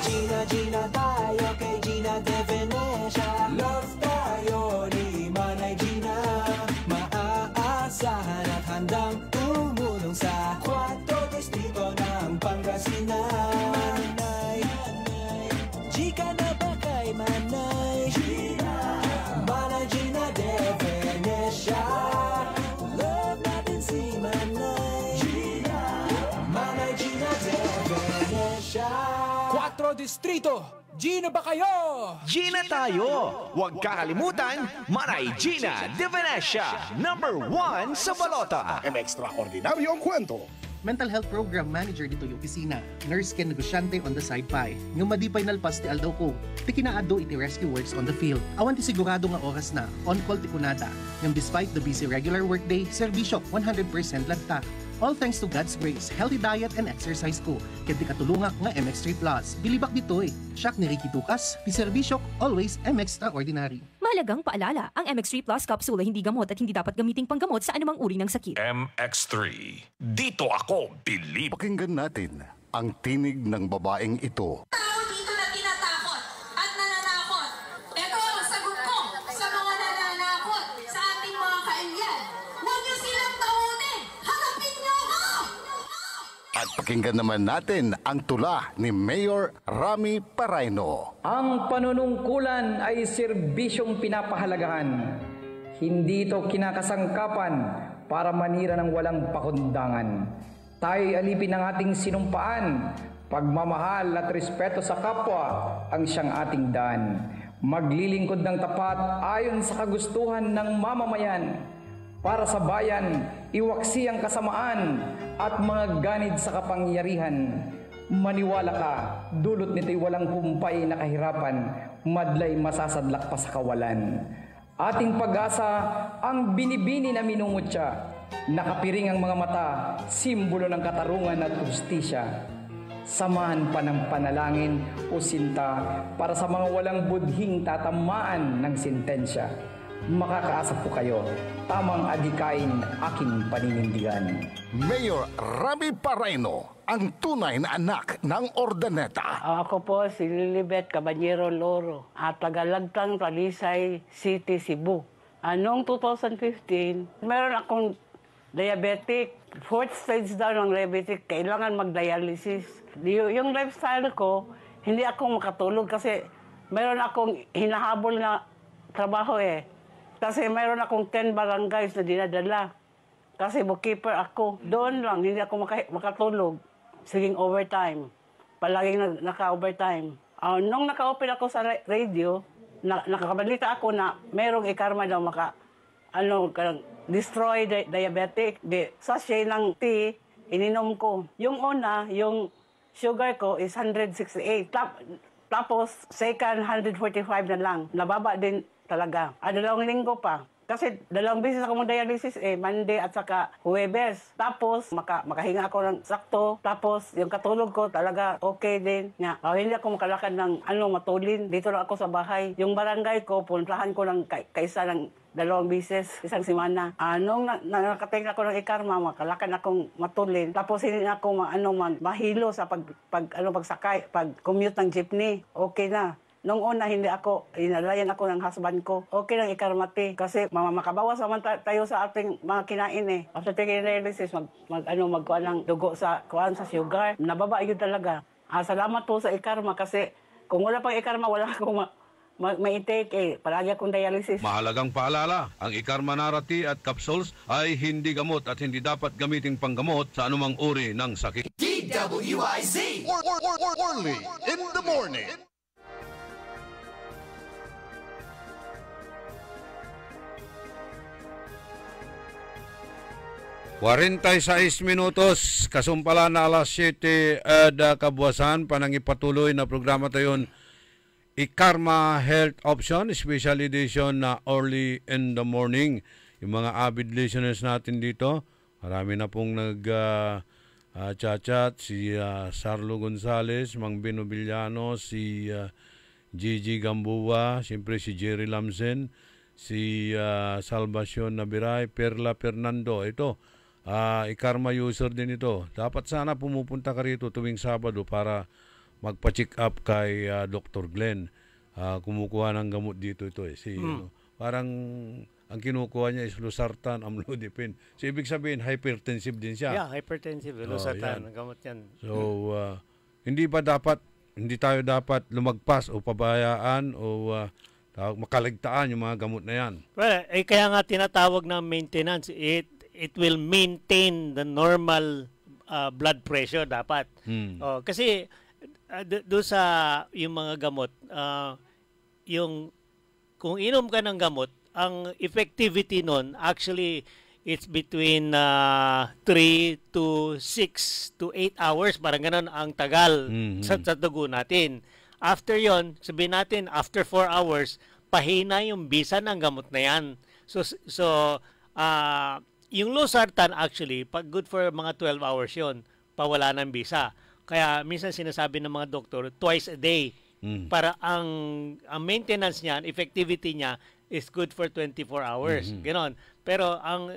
Gina, Gina tayo kay Gina de Venecia. Love tayo ni Manay Gina. Maaasahan at handang tumulong sa 4 distrito ng Pangasinan. Chika na ba kay Manay Gina? Manay Gina de Venecia. Love natin si Manay Gina. Manay Gina de Venecia. 4 distrito, Gina ba kayo? Gina tayo! Huwag kakalimutan, Manay Gina de Venecia, number 1 sa balota. Ang ekstraordinaryong kwento. Mental health program manager dito yung opisina. Nurse ken negosyante on the side pa eh. Yung madipay nalpas ti aldaw ko. Ti kinaaddo iti rescue works on the field. Awan ti sigurado nga oras na. On call ti kunada. Yung despite the busy regular workday, serbisyo 100% lagta. All thanks to God's grace, healthy diet and exercise ko. Kaya ti katulungak nga MX3 Plus. Bilibak dito eh. Siyak ni Ricky Ducas, ti serbisyo always MX Extraordinary. Mahalagang paalala, ang MX3 Plus Capsule ay hindi gamot at hindi dapat gamiting panggamot sa anumang uri ng sakit. MX3. Dito ako, believe. Pakinggan natin ang tinig ng babaeng ito. Tao dito na tinatakot at nananakot. Ito ang sagot ko sa mga nananakot sa ating mga kailyan. Huwag niyo silang takutin. Harapin niyo ako! At pakinggan naman natin ang tula ni Mayor Rami Paraino. Ang panunungkulan ay serbisyong pinapahalagahan. Hindi ito kinakasangkapan para manira ng walang pakundangan. Tayo'y alipin ng ating sinumpaan. Pagmamahal at respeto sa kapwa ang siyang ating daan. Maglilingkod ng tapat ayon sa kagustuhan ng mamamayan. Para sa bayan, iwaksi ang kasamaan at mga ganid sa kapangyarihan. Maniwala ka, dulot nito'y walang kumpay na kahirapan, madlay masasadlak pa sa kawalan. Ating pag-asa ang binibini na minumutya, nakapiring ang mga mata, simbolo ng katarungan at hustisya. Samahan pa ng panalangin o sinta para sa mga walang budhing tatamaan ng sentensya. Makakaasa po kayo, tamang adikain aking paninindigan. Mayor Rami Paraino, ang tunay na anak ng Ordaneta. Ako po si Lilibet Caballero Loro at tagalagtang Talisay City, Cebu. Noong 2015, meron akong diabetic, 4th stage daw ng diabetic, kailangan mag-dialysis. Yung lifestyle ko, hindi ako makatulog kasi meron akong hinahabol na trabaho eh. Kasi mayroon akong 10 barangays na dinadala. Kasi bookkeeper ako. Doon lang, hindi ako makatulog. Siging overtime. Palaging naka-overtime. Nung naka-open ako sa radio, nakabalita ako na mayroong ikarma daw destroy diabetic. Sachet ng tea, ininom ko. Yung una, yung sugar ko is 168. Tapos, second, 145 na lang. Nababa din talaga. 2 linggo pa. Kasi 2 beses ako mag-dialysis Monday at saka Huwebes. Tapos, makahinga ako ng sakto. Tapos, yung katulog ko talaga okay din. Hindi ako makalakad ng matulin. Dito lang ako sa bahay. Yung barangay ko, puntahan ko ng kaisa ng 2 beses, isang semana. Nung nakating ako ng ikarma, makalakad akong matulin. Tapos, hindi ako mahilo sa pagsakay, pag-commute ng jeepney. Okay na. Nung una, inalayan ako ng husband ko. Okay lang ikarmati. Kasi makabawas naman tayo sa ating mga kinain After taking dialysis, magkuha ng dugo sa sugar. Nababa yun talaga. Salamat po sa ikarma kasi kung wala pang ikarma, wala akong ma-intake Palagi akong dialysis. Mahalagang paalala, ang Ikarma Narati at capsules ay hindi gamot at hindi dapat gamiting panggamot sa anumang uri ng sakit. DWIZ! Early in the morning. 46 minutos, kasumpala na alas 7 kabuwasan, panangipatuloy na programa tayon Ikarma Health Option, Special Edition na early in the morning. Yung mga avid listeners natin dito, marami na pong nag-chat, si Sarlo Gonzales, Mang Bino Villano, si Gigi Gamboa, siyempre si Jerry Lamsen, si Salvacion Nabiray, Perla Fernando, ito. Ikarma user din ito. Dapat sana pumupunta ka rito tuwing Sabado para magpa-check up kay Dr. Glenn. Kumukuha ng gamot dito ito parang ang kinukuha niya is Losartan, Amlodipine. So ibig sabihin hypertensive din siya. Yeah, hypertensive, Losartan, ang gamot yan. So hindi tayo dapat lumagpas o pabayaan o makaligtaan yung mga gamot na yan. Well, kaya nga tinatawag na maintenance. It will maintain the normal blood pressure dapat. Kasi doon sa yung mga gamot, kung inom ka ng gamot, ang effectivity nun actually it's between 3 to 6 to 8 hours, parang ganun ang tagal sa dugo natin. After yon, sabihin natin after 4 hours, pahina yung bisa ng gamot na yan. So yung Losartan actually, pag good for mga 12 hours yon, pawala ng bisa. Kaya minsan sinasabi ng mga doktor, twice a day. Para ang maintenance niya, effectivity niya, is good for 24 hours. Ganon. Pero ang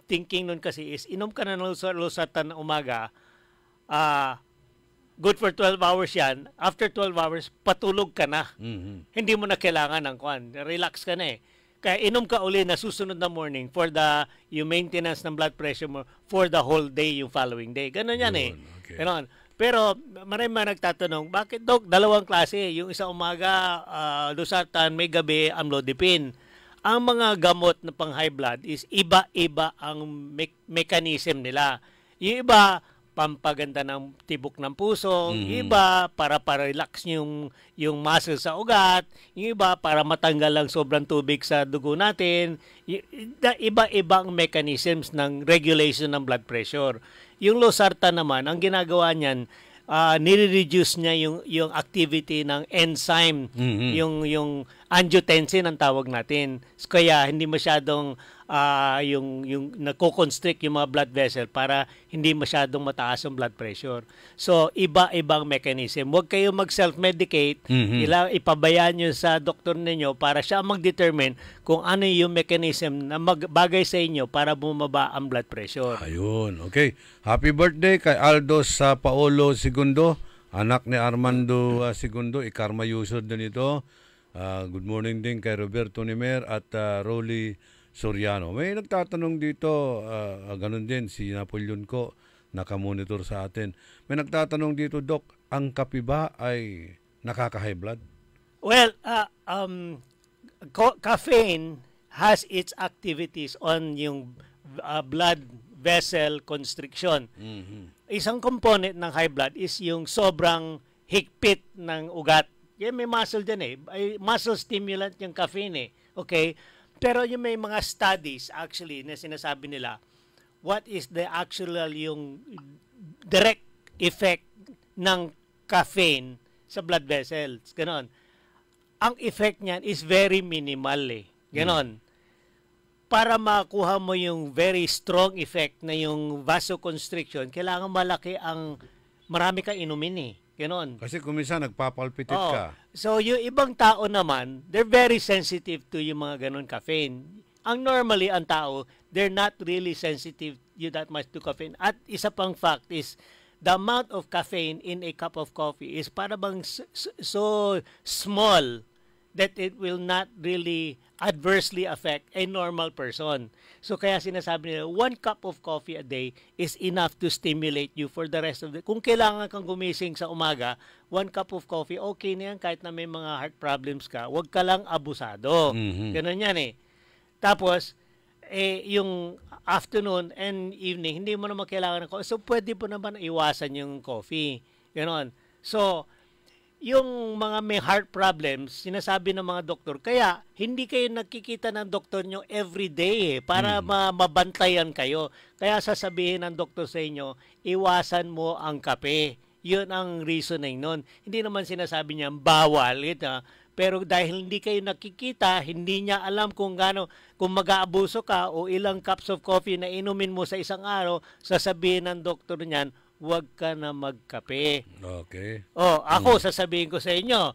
thinking nun kasi is, inom ka na ng losartan na umaga, good for 12 hours yan. After 12 hours, patulog ka na. Hindi mo na kailangan ng kwan. Relax ka na eh. Kaya inom ka uli na susunod na morning for yung maintenance ng blood pressure mo for the whole day yung following day. Ganon yan eh. Okay. Ganon. Pero marami mga nagtatanong, bakit Doc, dalawang klase? Yung isa umaga, losartan, may gabi, amlodipine. Ang mga gamot na pang high blood is iba-iba ang mechanism nila. Yung iba, pampaganda ng tibok ng puso, yung iba para relax yung muscle sa ugat, yung iba para matanggal ang sobrang tubig sa dugo natin. Iba-ibang mechanisms ng regulation ng blood pressure. Yung losartan naman, ang ginagawa niyan, nire-reduce niya yung activity ng enzyme, yung angiotensin ang tawag natin. Kaya hindi masyadong yung nako-constrict yung mga blood vessel para hindi masyadong mataas ang blood pressure. So, iba-ibang mechanism. Huwag kayong mag-self-medicate. Ipabayaan nyo sa doktor ninyo para siya mag-determine kung ano yung mechanism na magbagay sa inyo para bumaba ang blood pressure. Ayun, okay. Happy birthday kay Aldo sa Paolo Segundo, anak ni Armando Segundo, Ikarma Yusod din ito. Good morning din kay Roberto Nimer at Rolly Soriano. May nagtatanong dito, ganun din, si Napoleon ko, nakamonitor sa atin. May nagtatanong dito, Doc, ang kape ba ay nakaka-high blood? Well, caffeine has its activities on yung blood vessel constriction. Isang component ng high blood is yung sobrang higpit ng ugat. Yan, may muscle din eh. Muscle stimulant yung caffeine eh. Okay? Pero yung may mga studies actually na sinasabi nila, what is the actual yung direct effect ng caffeine sa blood vessels. Ganon. Ang effect niyan is very minimal eh. Ganon. Para makuha mo yung very strong effect na yung vasoconstriction, kailangan marami kang inumin eh. Ganon. Kasi kung minsan nagpapalpitit ka. So, yung ibang tao naman, they're very sensitive to yung mga ganon caffeine. Normally, ang tao, they're not really sensitive that much to caffeine. At isa pang fact is, the amount of caffeine in a cup of coffee is para bang so small that it will not really adversely affect a normal person. So kaya sinasabi nila, 1 cup of coffee a day is enough to stimulate you for the rest of the... Kung kailangan kang gumising sa umaga, 1 cup of coffee, okay na yan kahit na may mga heart problems ka. Huwag ka lang abusado. Ganun yan eh. Tapos, yung afternoon and evening, hindi mo naman kailangan ng coffee. So pwede po naman iwasan yung coffee. Ganon. So, yung mga may heart problems, sinasabi ng mga doktor, kaya hindi kayo nakikita ng doktor nyo every day para mabantayan kayo. Kaya sasabihin ng doktor sa inyo, iwasan mo ang kape. Yun ang reasoning nun. Hindi naman sinasabi niya, bawal. Pero dahil hindi kayo nakikita, hindi niya alam kung mag-aabuso ka o ilang cups of coffee na inumin mo sa isang araw, sasabihin ng doktor niyan, huwag ka na magkape. Okay. Ako sasabihin ko sa inyo,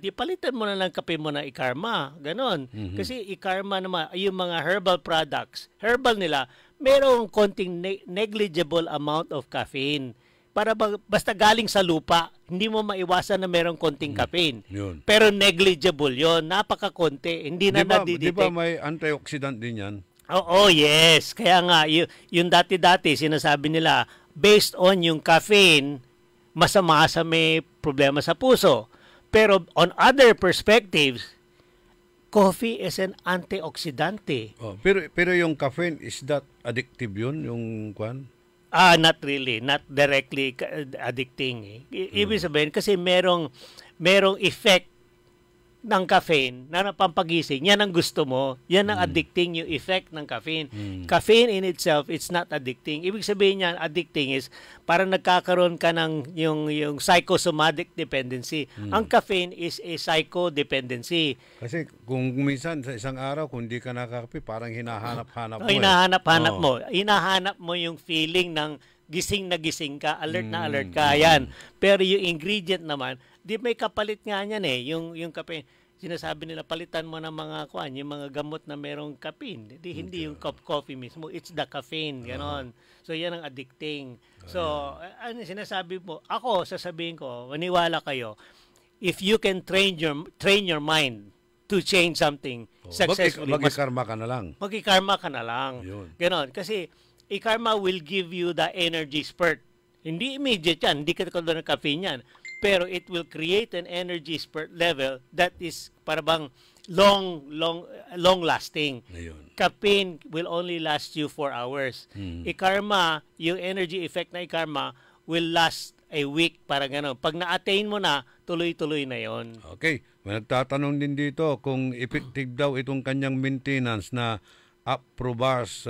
di palitan mo na lang kape mo na Ikarma. Ganon. Kasi Ikarma naman, yung mga herbal products, herbal nila, mayroong konting negligible amount of caffeine. Para basta galing sa lupa, hindi mo maiwasan na mayroong konting caffeine. Yun. Pero negligible yon, napakakonti. Hindi na nadidetect. Di ba may antioxidant din yan? Oo, yes. Kaya nga, yung dati-dati, sinasabi nila, based on yung caffeine, masama sa may problema sa puso. Pero on other perspectives, coffee is an antioxidant. Pero yung caffeine, is that addictive yun? Yung kwan? Not really. Not directly addicting. Ibig sabihin, kasi merong effect ng caffeine na napampagising. Yan ang gusto mo. Yan ang addicting yung effect ng caffeine. Caffeine in itself, it's not addicting. Ibig sabihin niyan, addicting is parang nagkakaroon ka ng yung psychosomatic dependency. Ang caffeine is a psychodependency. Kasi kung minsan sa isang araw, kung hindi ka nakakape, parang hinahanap-hanap mo. Hinahanap-hanap mo. Hinahanap mo yung feeling ng gising na gising ka, alert na alert ka. Yan. Pero yung ingredient naman, di may kapalit nga niyan yung kape. sinasabi nila palitan mo ng mga yung mga gamot na merong caffeine. Hindi yung coffee mismo, it's the caffeine, ganon. So yan ang addicting. So ano sinasabi mo? Ako sasabihin ko, maniwala kayo, if you can train your mind to change something successfully, Mag-karma ka na lang. Mag-karma ka na lang. Yun. Ganon. Kasi i-karma will give you the energy spurt. Hindi immediate yan, hindi ka katulad ng caffeine yan. Pero it will create an energy spurt level that is parang long lasting. Ayun. Caffeine will only last you 4 hours. I-karma, yung energy effect na i-karma will last a week, para gano'n. Pag na-attain mo na, tuloy-tuloy na yon. Okay. May nagtatanong din dito kung effective daw itong kanyang maintenance na Aprobars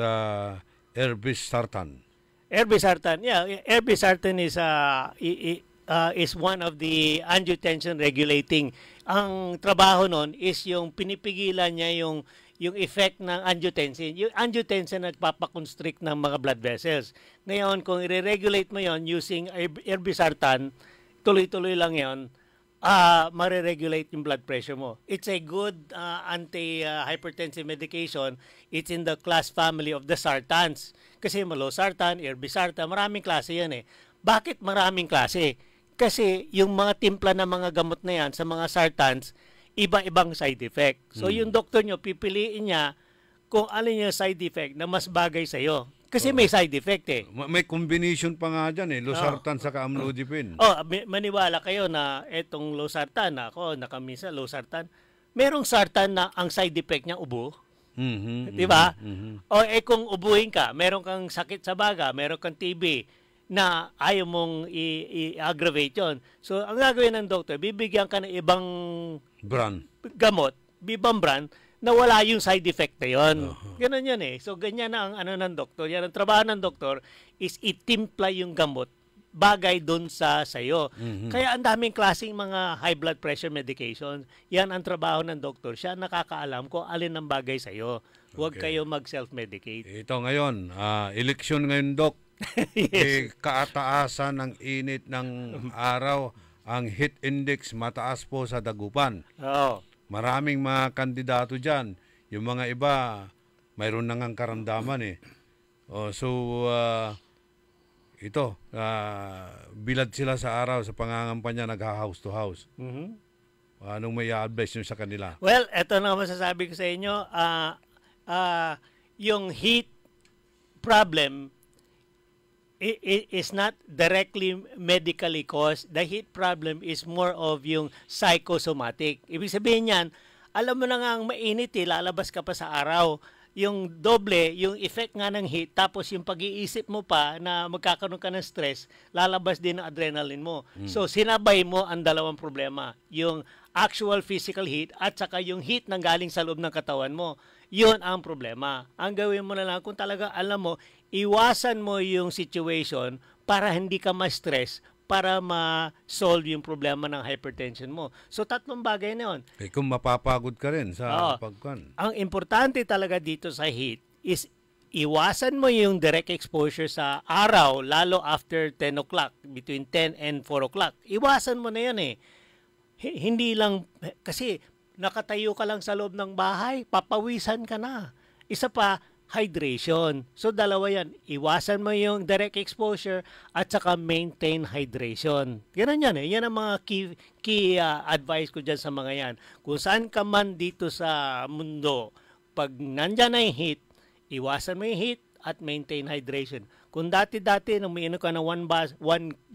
Irbesartan. Irbesartan, yeah. Irbesartan is one of the angiotensin regulating. Ang trabaho nun is yung pinipigilan niya yung effect ng angiotensin. Yung angiotensin nagpapaconstrict ng mga blood vessels. Ngayon, kung i-regulate mo yon using irbesartan, tuloy-tuloy lang yon, mariregulate yung blood pressure mo. It's a good anti-hypertensive medication. It's in the class family of the sartans. Kasi losartan, irbesartan, maraming klase yan eh. Bakit maraming klase? Kasi yung mga timpla ng mga gamot na yan sa mga sartans, iba-ibang side effect. So yung doktor nyo, pipiliin niya kung alin yung side effect na mas bagay sa'yo. Kasi may side effect eh. May combination pa nga dyan eh, losartan sa amlodipine. Maniwala kayo na etong losartan, ako nakamisa losartan, merong sartan na ang side effect niya ubo. Di ba? O kung ubuhin ka, meron kang sakit sa baga, meron kang TB, na ayaw mong i-aggravate yun. So, ang gagawin ng doktor, bibigyan ka ng ibang gamot, ibang brand, na wala yung side effect na yun. Ganun yan eh. So, ganyan na ang ng doktor. Yan ang trabaho ng doktor is itimpla yung gamot bagay doon sa sayo. Kaya ang daming klaseng mga high blood pressure medication. Yan ang trabaho ng doktor. Siya nakakaalam kung alin ang bagay sayo. Huwag kayo mag-self-medicate. Ito ngayon, eleksyon ngayon, Doc. Yes. Kaataasan ng init ng araw, ang heat index mataas po sa Dagupan. Maraming mga kandidato dyan. Yung mga iba, mayroon na ngang karamdaman eh. Ito, bilad sila sa araw sa pangangampanya, nag-house to house. Anong may advice nyo sa kanila? Well, eto na masasabi ko sa inyo. Yung heat problem is not directly medically caused. The heat problem is more of yung psychosomatic. Ibig sabihin yan, alam mo na nga ang mainit lalabas ka pa sa araw. Yung doble, yung effect nga ng heat, tapos yung pag-iisip mo pa na magkakaroon ka ng stress, lalabas din ang adrenaline mo. So, sinabay mo ang dalawang problema. Yung actual physical heat at saka yung heat na galing sa loob ng katawan mo. Yun ang problema. Ang gawin mo na lang, kung talaga alam mo, iwasan mo yung situation para hindi ka ma-stress, para ma-solve yung problema ng hypertension mo. So, 3 bagay na yun. Kung mapapagod ka rin sa pagkan. Ang importante talaga dito sa heat is iwasan mo yung direct exposure sa araw, lalo after 10 o'clock, between 10 and 4 o'clock. Iwasan mo na yan eh. Hindi lang, kasi nakatayo ka lang sa loob ng bahay, papawisan ka na. Isa pa, hydration. So, dalawa yan. Iwasan mo yung direct exposure at saka maintain hydration. Ganun yan eh. Yan ang mga key advice ko dyan sa mga yan. Kung saan ka man dito sa mundo, pag nandyan na yung heat, iwasan mo yung heat at maintain hydration. Kung dati-dati nang umiinom ka ng 1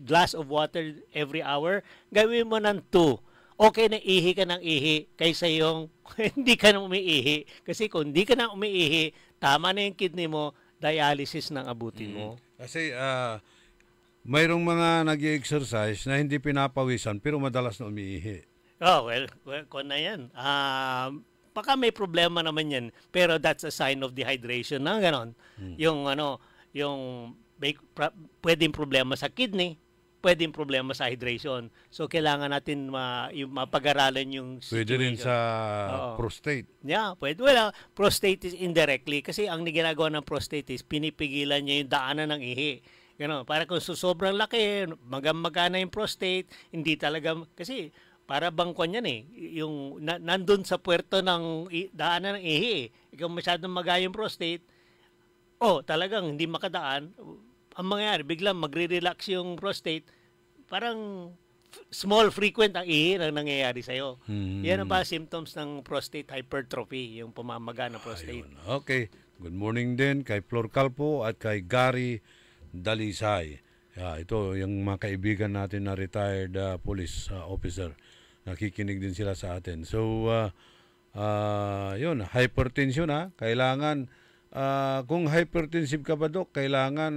glass of water every hour, gawin mo ng 2. Okay na ihi ka ng ihi kaysa yung hindi ka na umiihi. Kasi kung hindi ka na umiihi, tama na yung kidney mo, dialysis ng abutin mo. Kasi mayroong mga nag-exercise na hindi pinapawisan pero madalas na umiihi. Well, kung na yan. Baka may problema naman yan. Pero that's a sign of dehydration na ganon. Yung may pwedeng problema sa kidney, pwedeng problema sa hydration. So, kailangan natin mapag-aralan yung situation. Pwede rin sa prostate. Yeah, pwede. Well, prostate is indirectly. Kasi ang ginagawa ng prostate is pinipigilan niya yung daanan ng ihi. Ganon. Para kung sobrang laki, magana yung prostate, hindi talaga, kasi para bang kwan yan eh. Yung nandun sa puerto ng daanan ng ihi eh. Ikaw masyadong magayong prostate, talagang hindi makadaan. Ang mangyayari, biglang magre-relax yung prostate, parang small frequent ang ihi na nangyayari sa'yo. Yan ang ba symptoms ng prostate hypertrophy, yung pamamaga ng prostate. Ayun. Okay. Good morning din kay Flor Calpo at kay Gary Dalisay. Ito yung mga kaibigan natin na retired police officer. Nakikinig din sila sa atin. So, yun, hypertension kailangan, kung hypertensive ka ba, Dok, kailangan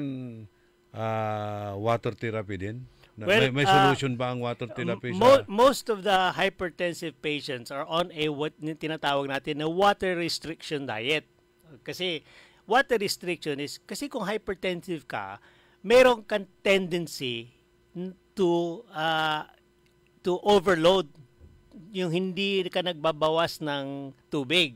water therapy din? Well, may solution ba ang water therapy? Most of the hypertensive patients are on what tinatawag natin na water restriction diet. Kasi water restriction is, kasi kung hypertensive ka, meron kang tendency to overload, yung hindi ka nagbabawas ng tubig.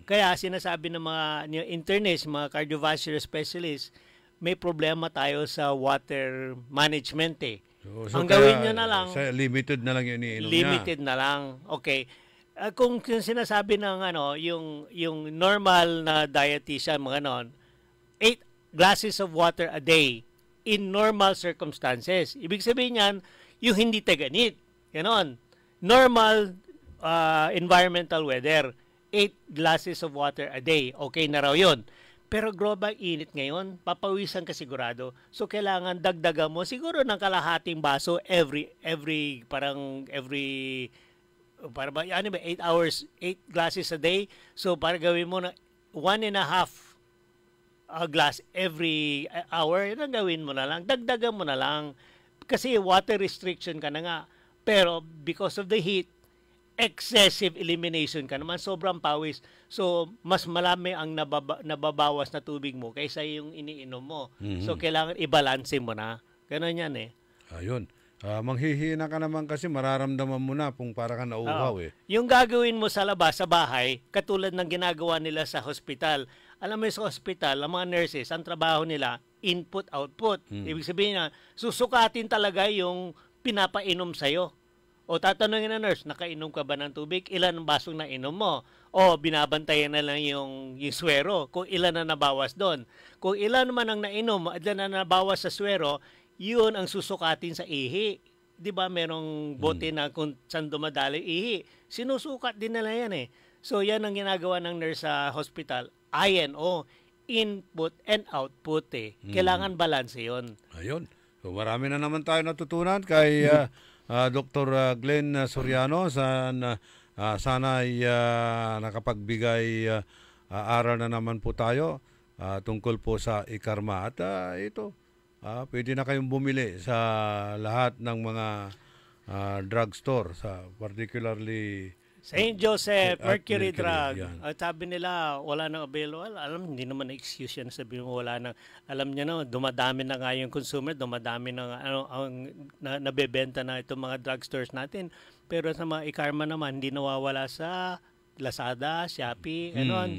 Kaya sinasabi ng mga internists, mga cardiovascular specialists, may problema tayo sa water management eh. So ang gawin nyo na lang, limited na lang yung iniinom niya. Limited na lang. Okay. Kung sinasabi ng yung normal na dietitian, mga 8 glasses of water a day in normal circumstances. Ibig sabihin yan, yung hindi taganit. Ganon. Normal environmental weather, 8 glasses of water a day. Okay na raw yun. Pero global init ngayon, papawisan ka sigurado. So kailangan dagdagan mo siguro ng kalahating baso every 8 hours, 8 glasses a day. So para gawin mo na 1.5 glass every hour, yun ang gawin mo na lang. Dagdagan mo na lang. Kasi water restriction ka na nga. Pero because of the heat, excessive elimination ka naman, sobrang pawis. So, mas malami ang nababawas na tubig mo kaysa yung iniinom mo. So, kailangan i-balance mo na. Ganun yan eh. Ayun. Manghihina ka naman kasi mararamdaman mo na kung para ka nauuhaw eh. Yung gagawin mo sa labas, sa bahay, katulad ng ginagawa nila sa hospital. Alam mo sa hospital, ang mga nurses, ang trabaho nila, input-output. Ibig sabihin na, susukatin talaga yung pinapainom sa'yo. O tatanungin na nurse, nakainom ka ba ng tubig? Ilan ang basong nainom mo? O binabantayan na lang yung swero kung ilan na nabawas doon. Kung ilan naman ang nainom, ilan na nabawas sa swero, yun ang susukatin sa ihi. Di ba merong bote na kung saan dumadali ihi? Sinusukat din nila yan eh. So yan ang ginagawa ng nurse sa hospital. INO, input and output eh. Kailangan balance yun. Ayun. So marami na naman tayo natutunan kay Dr. Glenn Soriano. Sana ay nakapagbigay aral na naman po tayo tungkol po sa ikarma. At ito, pwede na kayong bumili sa lahat ng mga drugstore, particularly St. Joseph, Mercury Drug. At sabi nila, wala nang available. Alam, hindi naman na-excuse yan. Sabi mo, wala nang, alam niyo no, dumadami na nga yung consumer, dumadami na ang nabebenta na itong mga drugstores natin. Pero sa mga ikarma naman, hindi nawawala sa Lazada, Shopee, ganon.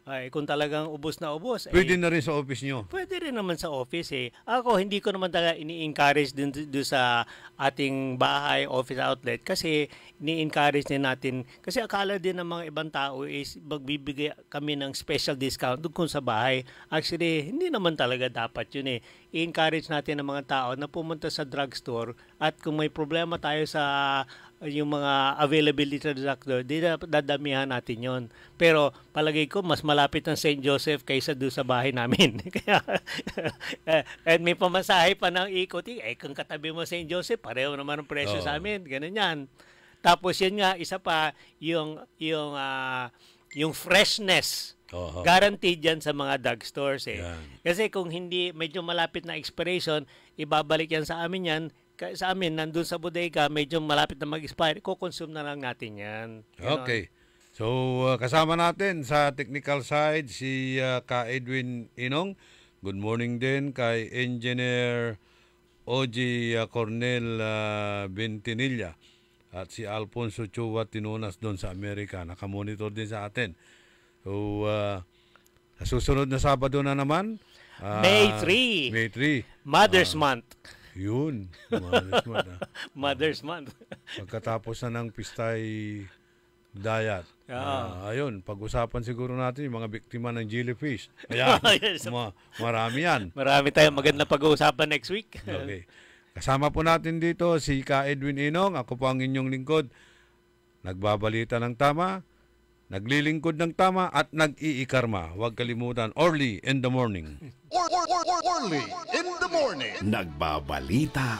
Ay, kung talagang ubos na ubos. Pwede na rin sa office nyo. Pwede rin naman sa office eh. Ako, hindi ko naman talaga ini-encourage din sa ating bahay, office outlet kasi ini-encourage din natin. Kasi akala din ng mga ibang tao is magbibigay kami ng special discount doon sa bahay. Actually, hindi naman talaga dapat yun eh. I-encourage natin ng mga tao na pumunta sa drugstore at kung may problema tayo sa yung mga availability sa drugstore, dadamihan natin yon. Pero palagay ko, mas malapit ang St. Joseph kaysa doon sa bahay namin. Kaya, and may pamasahe pa ng ikot. Kung katabi mo St. Joseph, pareho naman ang presyo sa amin. Ganun yan. Tapos yun nga, isa pa, yung freshness. Guaranteed yan sa mga drugstores eh. Kasi kung hindi, medyo malapit na expiration, ibabalik yan sa amin yan. Sa amin, nandun sa bodega, medyo malapit na mag-expire, kukonsume na lang natin yan. Ganon. Okay. So, kasama natin sa technical side si Ka Edwin Inong. Good morning din kay Engineer Oji Cornel Bentinilla at si Alfonso Chua Tinunas doon sa Amerika. Nakamonitor din sa atin. So, sa susunod na Sabado na naman, May 3. May 3. Mother's Month. Yun. Mother's Month. Mother's Month. Pagkatapos na ng Pistay Dayat. Ayun, pag-usapan siguro natin yung mga biktima ng jellyfish. Ayan, marami yan. Marami tayong magandang pag-uusapan next week. Okay. Kasama po natin dito si Ka Edwin Inong. Ako po ang inyong lingkod. Nagbabalita ng tama, naglilingkod ng tama, at nag-iikarma. Huwag kalimutan, Orly in the morning. Orly in the morning. Nagbabalita,